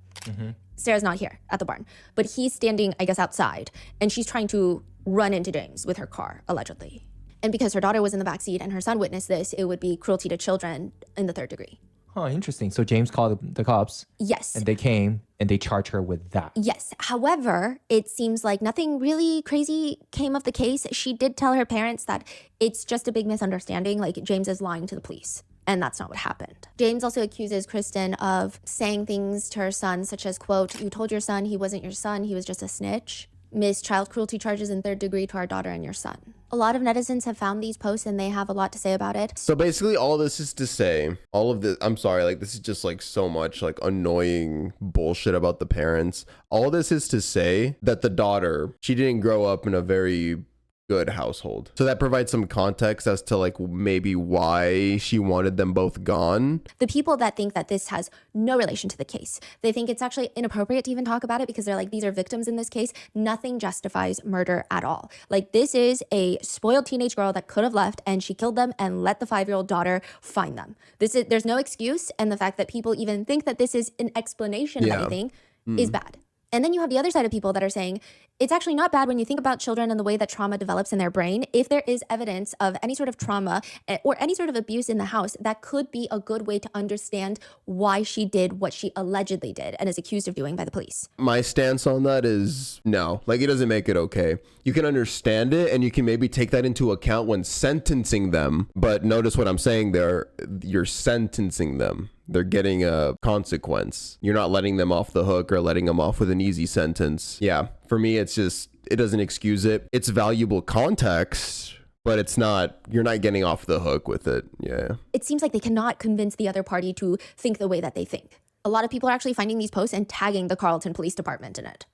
Sarah's not here at the barn, but he's standing, I guess, outside, and she's trying to run into James with her car, allegedly. And because her daughter was in the backseat and her son witnessed this, it would be cruelty to children in the 3rd degree. Huh, interesting. So James called the cops. Yes. And they came and they charged her with that. Yes. However, it seems like nothing really crazy came of the case. She did tell her parents that it's just a big misunderstanding, like James is lying to the police. And that's not what happened. James also accuses Kristen of saying things to her son, such as, quote, "You told your son he wasn't your son, he was just a snitch. Missed child cruelty charges in 3rd degree to our daughter and your son." A lot of netizens have found these posts and they have a lot to say about it. So basically all this is to say, all of this, I'm sorry, like this is just like so much like annoying bullshit about the parents. All this is to say that the daughter, she didn't grow up in a very good household. So that provides some context as to like maybe why she wanted them both gone. The people that think that this has no relation to the case, they think it's actually inappropriate to even talk about it because they're like, these are victims in this case. Nothing justifies murder at all. Like, this is a spoiled teenage girl that could have left and she killed them and let the 5-year-old daughter find them. There's no excuse, and the fact that people even think that this is an explanation of anything is bad. And then you have the other side of people that are saying it's actually not bad when you think about children and the way that trauma develops in their brain. If there is evidence of any sort of trauma or any sort of abuse in the house, that could be a good way to understand why she did what she allegedly did and is accused of doing by the police. My stance on that is no, like it doesn't make it okay. You can understand it and you can maybe take that into account when sentencing them. But notice what I'm saying there, you're sentencing them. They're getting a consequence. You're not letting them off the hook or letting them off with an easy sentence. Yeah, for me, it's just, it doesn't excuse it. It's valuable context, but it's not, you're not getting off the hook with it. Yeah. It seems like they cannot convince the other party to think the way that they think. A lot of people are actually finding these posts and tagging the Carleton Police Department in it.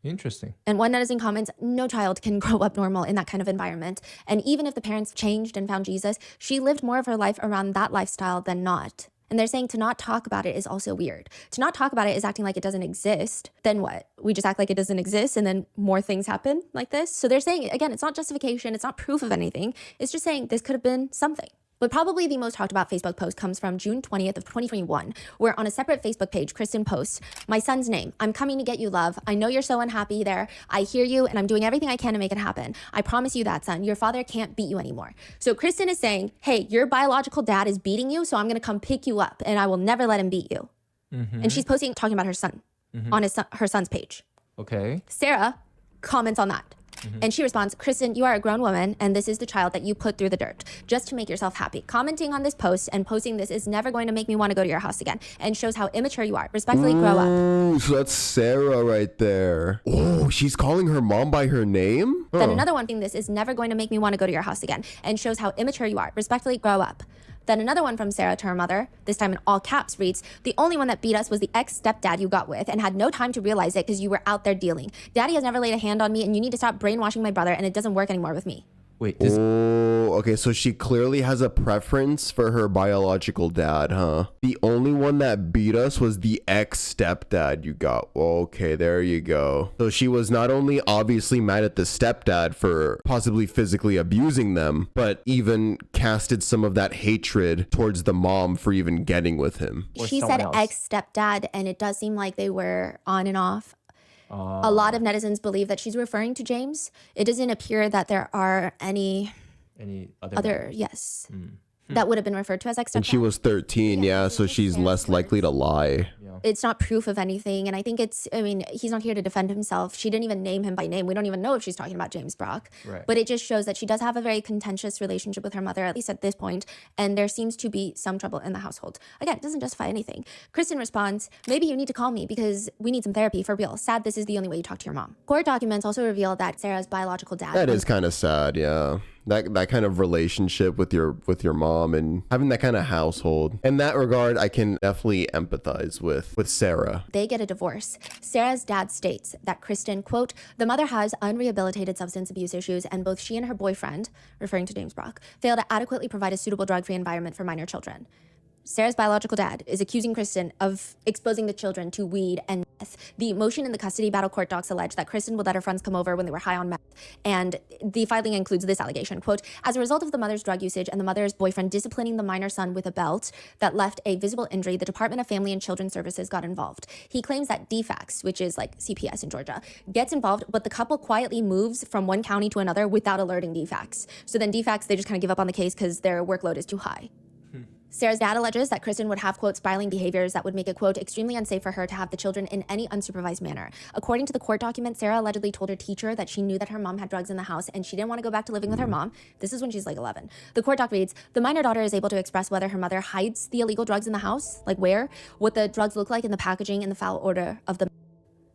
Interesting. And one netizen comments, no child can grow up normal in that kind of environment. And even if the parents changed and found Jesus, she lived more of her life around that lifestyle than not. And they're saying to not talk about it is also weird. To not talk about it is acting like it doesn't exist. Then what? We just act like it doesn't exist and then more things happen like this? So they're saying, again, it's not justification. It's not proof of anything. It's just saying this could have been something. But probably the most talked about Facebook post comes from June 20th of 2021, where on a separate Facebook page, Kristen posts, "My son's name. I'm coming to get you, love. I know you're so unhappy there. I hear you and I'm doing everything I can to make it happen. I promise you that, son. Your father can't beat you anymore." So Kristen is saying, hey, your biological dad is beating you, so I'm going to come pick you up and I will never let him beat you. And she's posting, talking about her son on her son's page. Okay. Sarah comments on that. And she responds, "Kristen, you are a grown woman, and this is the child that you put through the dirt just to make yourself happy. Commenting on this post and posting this is never going to make me want to go to your house again and shows how immature you are. Respectfully, grow up." Ooh, so that's Sarah right there. Oh, she's calling her mom by her name? Then another one thing, "This is never going to make me want to go to your house again and shows how immature you are. Respectfully, grow up." Then another one from Sarah to her mother, this time in all caps, reads, "The only one that beat us was the ex-stepdad you got with and had no time to realize it because you were out there dealing. Daddy has never laid a hand on me and you need to stop brainwashing my brother and it doesn't work anymore with me." Wait, this, Oh, okay. So she clearly has a preference for her biological dad, huh? The only one that beat us was the ex-stepdad you got. Okay, there you go. So she was not only obviously mad at the stepdad for possibly physically abusing them, but even casted some of that hatred towards the mom for even getting with him. Or She someone said else. ex-stepdad, and it does seem like they were on and off. A lot of netizens believe that she's referring to James. It doesn't appear that there are any other yes, that would have been referred to as ex-stepdad. And she was 13, yeah, so she's less likely to lie. It's not proof of anything. And I think I mean, he's not here to defend himself. She didn't even name him by name. We don't even know if she's talking about James Brock. Right. But it just shows that she does have a very contentious relationship with her mother, at least at this point. And there seems to be some trouble in the household. Again, it doesn't justify anything. Kristen responds, maybe you need to call me because we need some therapy for real. Sad this is the only way you talk to your mom. Court documents also reveal that Sarah's biological dad. That is kind of sad, yeah. That kind of relationship with your mom and having that kind of household. In that regard, I can definitely empathize with Sarah. They get a divorce. Sarah's dad states that Kristen, quote, the mother has unrehabilitated substance abuse issues and both she and her boyfriend, referring to James Brock, fail to adequately provide a suitable drug-free environment for minor children. Sarah's biological dad is accusing Kristen of exposing the children to weed and meth. The motion in the custody battle court docs allege that Kristen would let her friends come over when they were high on meth. And the filing includes this allegation, quote, as a result of the mother's drug usage and the mother's boyfriend disciplining the minor son with a belt that left a visible injury, the Department of Family and Children's Services got involved. He claims that DFACS, which is like CPS in Georgia, gets involved, but the couple quietly moves from one county to another without alerting DFACS. So then DFACS, they just kind of give up on the case because their workload is too high. Sarah's dad alleges that Kristen would have, quote, spiraling behaviors that would make it, quote, extremely unsafe for her to have the children in any unsupervised manner. According to the court document, Sarah allegedly told her teacher that she knew that her mom had drugs in the house and she didn't want to go back to living with her mom. This is when she's like 11. The court doc reads, the minor daughter is able to express whether her mother hides the illegal drugs in the house, like where, what the drugs look like in the packaging and the foul odor of the...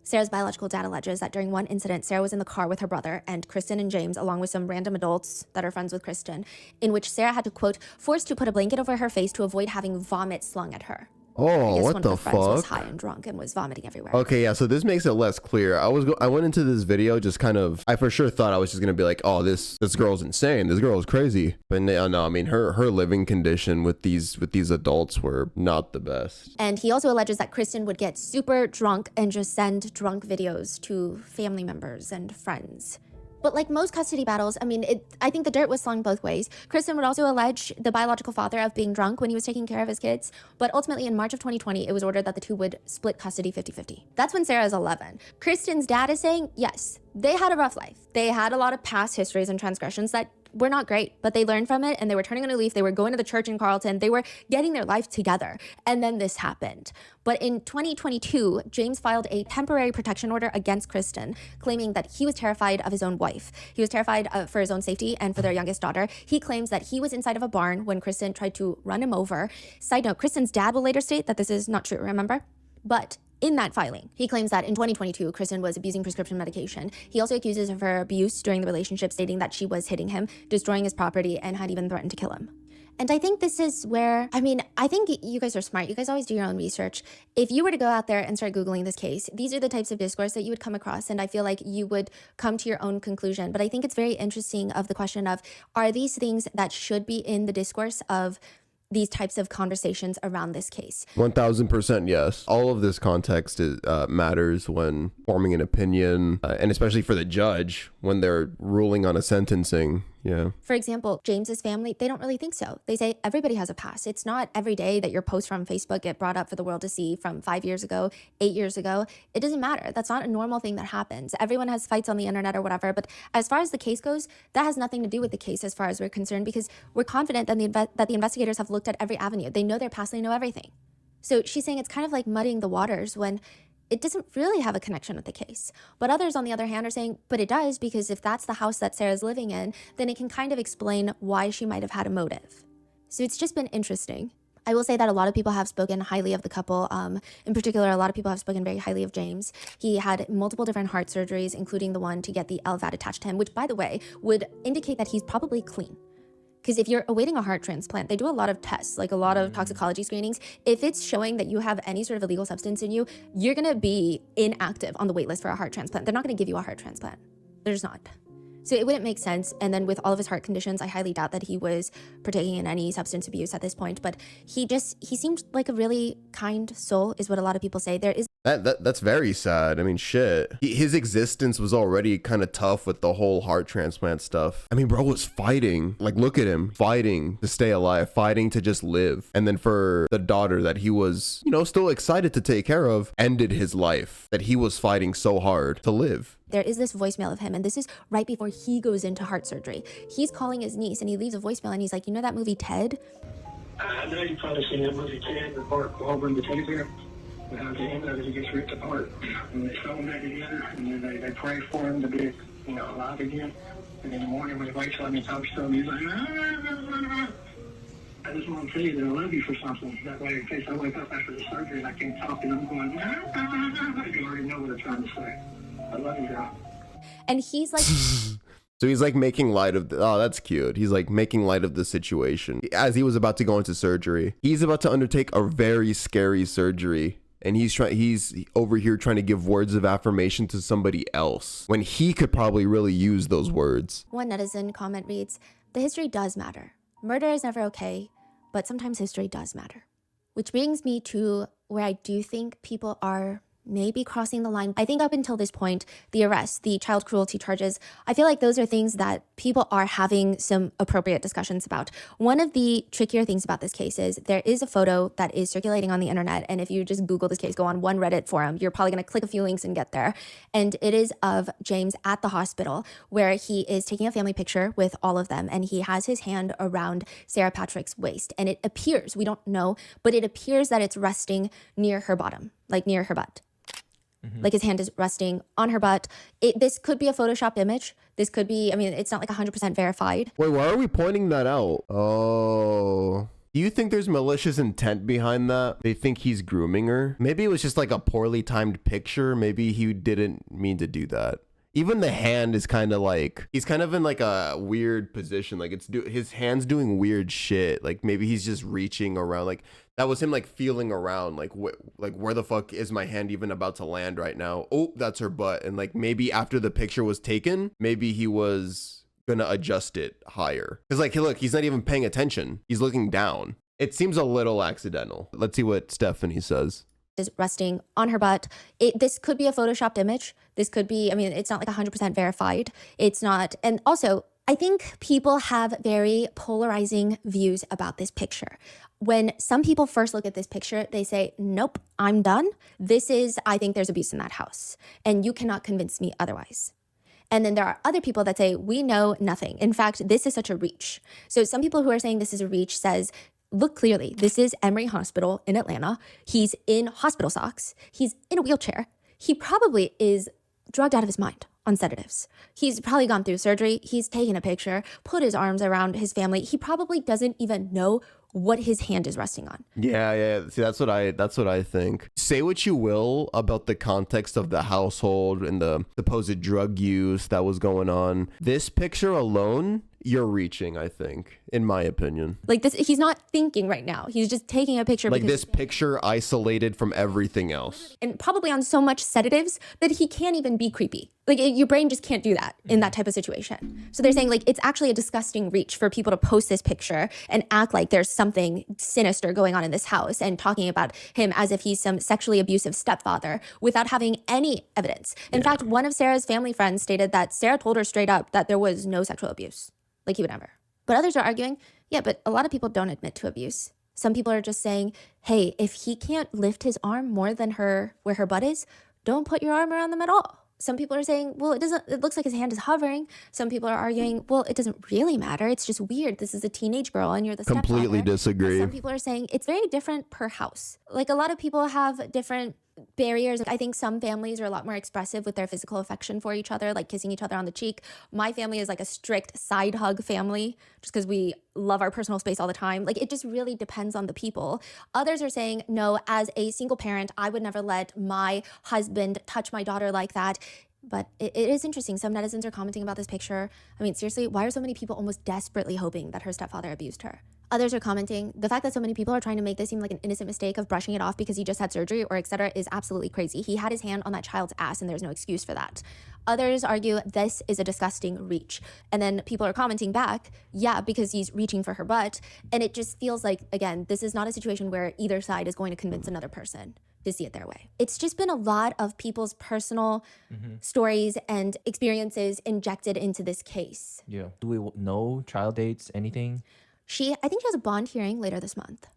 Sarah's biological dad alleges that during one incident, Sarah was in the car with her brother and Kristen and James, along with some random adults that are friends with Kristen, in which Sarah had to, quote, force to put a blanket over her face to avoid having vomit slung at her. Oh, what one the of her friends was fuck? high and drunk and was vomiting everywhere. Okay, yeah, so this makes it less clear. I went into this video just kind of, I for sure thought I was just gonna be like, oh, this girl's insane, this girl is crazy. But no, I mean her living condition with these adults were not the best. And he also alleges that Kristen would get super drunk and just send drunk videos to family members and friends. But like most custody battles, I mean, I think the dirt was slung both ways. Kristen would also allege the biological father of being drunk when he was taking care of his kids. But ultimately, in March of 2020, it was ordered that the two would split custody 50-50. That's when Sarah is 11. Kristen's dad is saying, yes, they had a rough life. They had a lot of past histories and transgressions that were not great, but they learned from it and they were turning a new leaf. They were going to the church in Carlton. They were getting their life together. And then this happened. But in 2022, James filed a temporary protection order against Kristen, claiming that he was terrified of his own wife. He was terrified for his own safety and for their youngest daughter. He claims that he was inside of a barn when Kristen tried to run him over. Side note, Kristen's dad will later state that this is not true, remember? But in that filing, he claims that in 2022, Kristen was abusing prescription medication. He also accuses her of her abuse during the relationship, stating that she was hitting him, destroying his property, and had even threatened to kill him. And I think this is where, I mean, I think you guys are smart. You guys always do your own research. If you were to go out there and start Googling this case, these are the types of discourse that you would come across. And I feel like you would come to your own conclusion. But I think it's very interesting of the question of, are these things that should be in the discourse of these types of conversations around this case? 1000% yes. All of this context matters when forming an opinion, and especially for the judge when they're ruling on a sentencing. Yeah. For example, James's family, they don't really think so. They say everybody has a past. It's not every day that your posts from Facebook get brought up for the world to see from 5 years ago, 8 years ago. It doesn't matter. That's not a normal thing that happens. Everyone has fights on the internet or whatever. But as far as the case goes, that has nothing to do with the case as far as we're concerned, because we're confident that the investigators have looked at every avenue. They know their past, they know everything. So she's saying it's kind of like muddying the waters when it doesn't really have a connection with the case. But others, on the other hand, are saying, but it does, because if that's the house that Sarah's living in, then it can kind of explain why she might have had a motive. So it's just been interesting. I will say that a lot of people have spoken highly of the couple. In particular, a lot of people have spoken very highly of James. He had multiple different heart surgeries, including the one to get the LVAD attached to him, which, by the way, would indicate that he's probably clean. Because if you're awaiting a heart transplant, they do a lot of tests, like a lot of toxicology screenings. If it's showing that you have any sort of illegal substance in you, you're going to be inactive on the wait list for a heart transplant. They're not going to give you a heart transplant. They're just not. So it wouldn't make sense. And then with all of his heart conditions, I highly doubt that he was partaking in any substance abuse at this point. But he seemed like a really kind soul, is what a lot of people say. There is That's very sad. I mean, shit. His existence was already kind of tough with the whole heart transplant stuff. I mean, bro was fighting. Like, look at him fighting to stay alive, fighting to just live. And then for the daughter that he was, you know, still excited to take care of, ended his life. That he was fighting so hard to live. There is this voicemail of him, and this is right before he goes into heart surgery. He's calling his niece, and he leaves a voicemail, and he's like, you know that movie Ted? I know you've probably seen that movie Ted with Mark Wahlberg, the teddy bear. But at the end of it, he gets ripped apart. And they sew him back together, and then they pray for him to be, you know, alive again. And in the morning when he wakes up and he talks to him, he's like, I just want to tell you that I love you for something. That way, in case I wake up after the surgery and I can't talk and I'm going, you already know what I'm trying to say. I love you, girl. And he's like... So he's like making light of oh, that's cute. He's like making light of the situation. As he was about to go into surgery, he's about to undertake a very scary surgery. And he's over here trying to give words of affirmation to somebody else when he could probably really use those words. One netizen comment reads, the history does matter. Murder is never okay, but sometimes history does matter. Which brings me to where I do think people are maybe crossing the line. I think up until this point, the arrest, the child cruelty charges, I feel like those are things that people are having some appropriate discussions about. One of the trickier things about this case is there is a photo that is circulating on the internet. And if you just Google this case, go on one Reddit forum, you're probably going to click a few links and get there. And it is of James at the hospital where he is taking a family picture with all of them. And he has his hand around Sarah Patrick's waist. And it appears, we don't know, but it appears that it's resting near her bottom, like near her butt. Like his hand is resting on her butt. This could be a photoshopped image. This could be, I mean, it's not like 100% verified. Wait, why are we pointing that out? Oh, do you think there's malicious intent behind that? They think he's grooming her? Maybe it was just like a poorly timed picture. Maybe he didn't mean to do that. Even the hand is kind of like, he's kind of in like a weird position. Like his hand's doing weird shit. Like maybe he's just reaching around. Like that was him like feeling around. Like where the fuck is my hand even about to land right now? Oh, that's her butt. And like maybe after the picture was taken, maybe he was gonna adjust it higher. Cause like, hey, look, he's not even paying attention. He's looking down. It seems a little accidental. Let's see what Stephanie says. Is resting on her butt. This could be a photoshopped image. This could be, I mean, it's not like 100% verified. It's not. And also, I think people have very polarizing views about this picture. When some people first look at this picture, they say, nope, I'm done. I think there's abuse in that house. And you cannot convince me otherwise. And then there are other people that say, we know nothing. In fact, this is such a reach. So some people who are saying this is a reach says, look clearly, this is Emory Hospital in Atlanta. He's in hospital socks. He's in a wheelchair. He probably is drugged out of his mind on sedatives. He's probably gone through surgery. He's taken a picture, put his arms around his family. He probably doesn't even know what his hand is resting on. Yeah. See, that's what I think. Say what you will about the context of the household and the supposed drug use that was going on. This picture alone, you're reaching, I think, in my opinion. Like this, he's not thinking right now. He's just taking a picture. Like this picture isolated from everything else. And probably on so much sedatives that he can't even be creepy. Like your brain just can't do that in that type of situation. So they're saying like it's actually a disgusting reach for people to post this picture and act like there's something sinister going on in this house and talking about him as if he's some sexually abusive stepfather without having any evidence. In fact, one of Sarah's family friends stated that Sarah told her straight up that there was no sexual abuse. Like he would never. But others are arguing, yeah, but a lot of people don't admit to abuse. Some people are just saying, hey, if he can't lift his arm more than where her butt is, don't put your arm around them at all. Some people are saying, well, it looks like his hand is hovering. Some people are arguing, well, it doesn't really matter. It's just weird. This is a teenage girl and you're the stepfather. Completely disagree. Some people are saying it's very different per house. Like a lot of people have different barriers. I think some families are a lot more expressive with their physical affection for each other, like kissing each other on the cheek. My family is like a strict side hug family just because we love our personal space all the time. Like it just really depends on the people. Others are saying, no, as a single parent, I would never let my husband touch my daughter like that. But it is interesting. Some netizens are commenting about this picture. I mean, seriously, why are so many people almost desperately hoping that her stepfather abused her? Others are commenting, the fact that so many people are trying to make this seem like an innocent mistake of brushing it off because he just had surgery or etc. is absolutely crazy. He had his hand on that child's ass and there's no excuse for that. Others argue this is a disgusting reach. And then people are commenting back, yeah, because he's reaching for her butt. And it just feels like, again, this is not a situation where either side is going to convince another person to see it their way. It's just been a lot of people's personal stories and experiences injected into this case. Yeah. Do we know trial dates, anything? I think she has a bond hearing later this month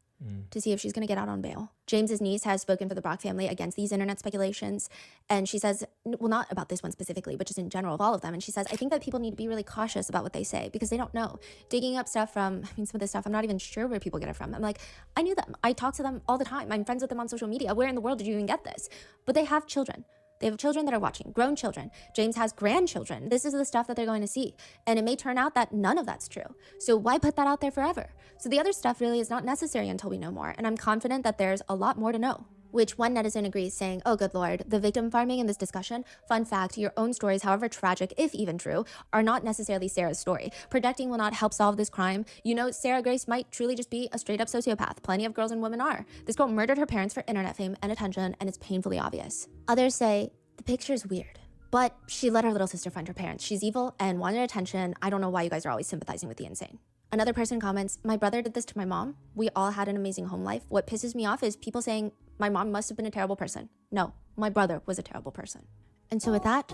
to see if she's going to get out on bail. James's niece has spoken for the Brock family against these internet speculations. And she says, well, not about this one specifically, but just in general of all of them. And she says, I think that people need to be really cautious about what they say because they don't know. Digging up stuff from, some of this stuff, I'm not even sure where people get it from. I'm like, I knew them. I talk to them all the time. I'm friends with them on social media. Where in the world did you even get this? But they have children. They have children that are watching, grown children. James has grandchildren. This is the stuff that they're going to see. And it may turn out that none of that's true. So why put that out there forever? So the other stuff really is not necessary until we know more. And I'm confident that there's a lot more to know. Which one netizen agrees, saying, oh, good Lord, the victim farming in this discussion. Fun fact, your own stories, however tragic, if even true, are not necessarily Sarah's story. Projecting will not help solve this crime. You know, Sarah Grace might truly just be a straight up sociopath. Plenty of girls and women are. This girl murdered her parents for internet fame and attention, and it's painfully obvious. Others say, the picture's weird, but she let her little sister find her parents. She's evil and wanted attention. I don't know why you guys are always sympathizing with the insane. Another person comments, my brother did this to my mom. We all had an amazing home life. What pisses me off is people saying my mom must have been a terrible person. No, my brother was a terrible person. And so with that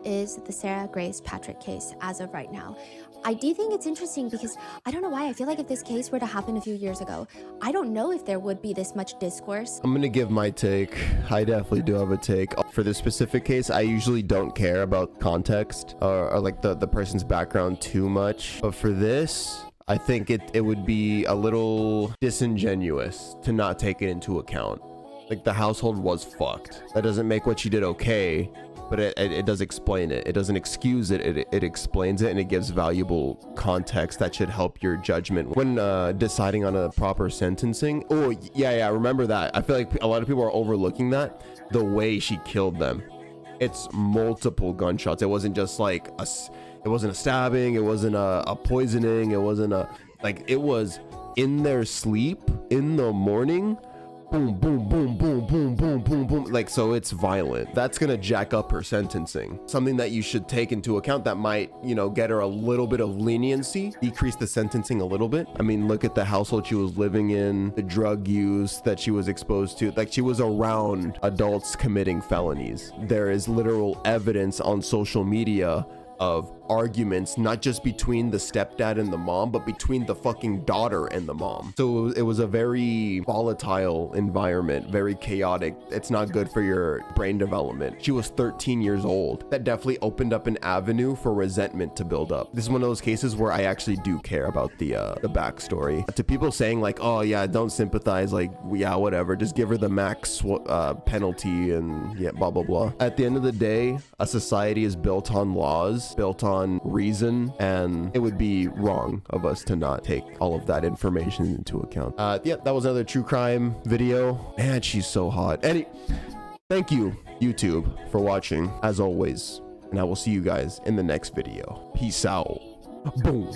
is the Sarah Grace Patrick case as of right now. I do think it's interesting because I don't know why. I feel like if this case were to happen a few years ago, I don't know if there would be this much discourse. I'm gonna give my take. I definitely do have a take. For this specific case, I usually don't care about context or like the person's background too much. But for this, I think it would be a little disingenuous to not take it into account. Like the household was fucked. That doesn't make what she did okay, but it does explain it. It doesn't excuse it. It explains it, and it gives valuable context that should help your judgment when deciding on a proper sentencing. Oh yeah, remember that. I feel like a lot of people are overlooking that. The way she killed them. It's multiple gunshots. It wasn't just like it wasn't a stabbing. It wasn't a poisoning. It wasn't it was in their sleep in the morning. Boom, boom, boom, boom, boom, boom, boom, boom. Like, so it's violent. That's gonna jack up her sentencing. Something that you should take into account that might, get her a little bit of leniency, decrease the sentencing a little bit. I mean, look at the household she was living in, the drug use that she was exposed to. Like, she was around adults committing felonies. There is literal evidence on social media of arguments, not just between the stepdad and the mom, but between the fucking daughter and the mom. So it was a very volatile environment, very chaotic. It's not good for your brain development. She was 13 years old. That definitely opened up an avenue for resentment to build up. This is one of those cases where I actually do care about the backstory. To people saying like, oh yeah, don't sympathize, like, yeah, whatever, just give her the max penalty and yeah, blah blah blah. At the end of the day, a society is built on laws, built on reason, and it would be wrong of us to not take all of that information into account. Yeah, that was another true crime video. Man, she's so hot. Thank you, YouTube, for watching as always, and I will see you guys in the next video. Peace out. Boom.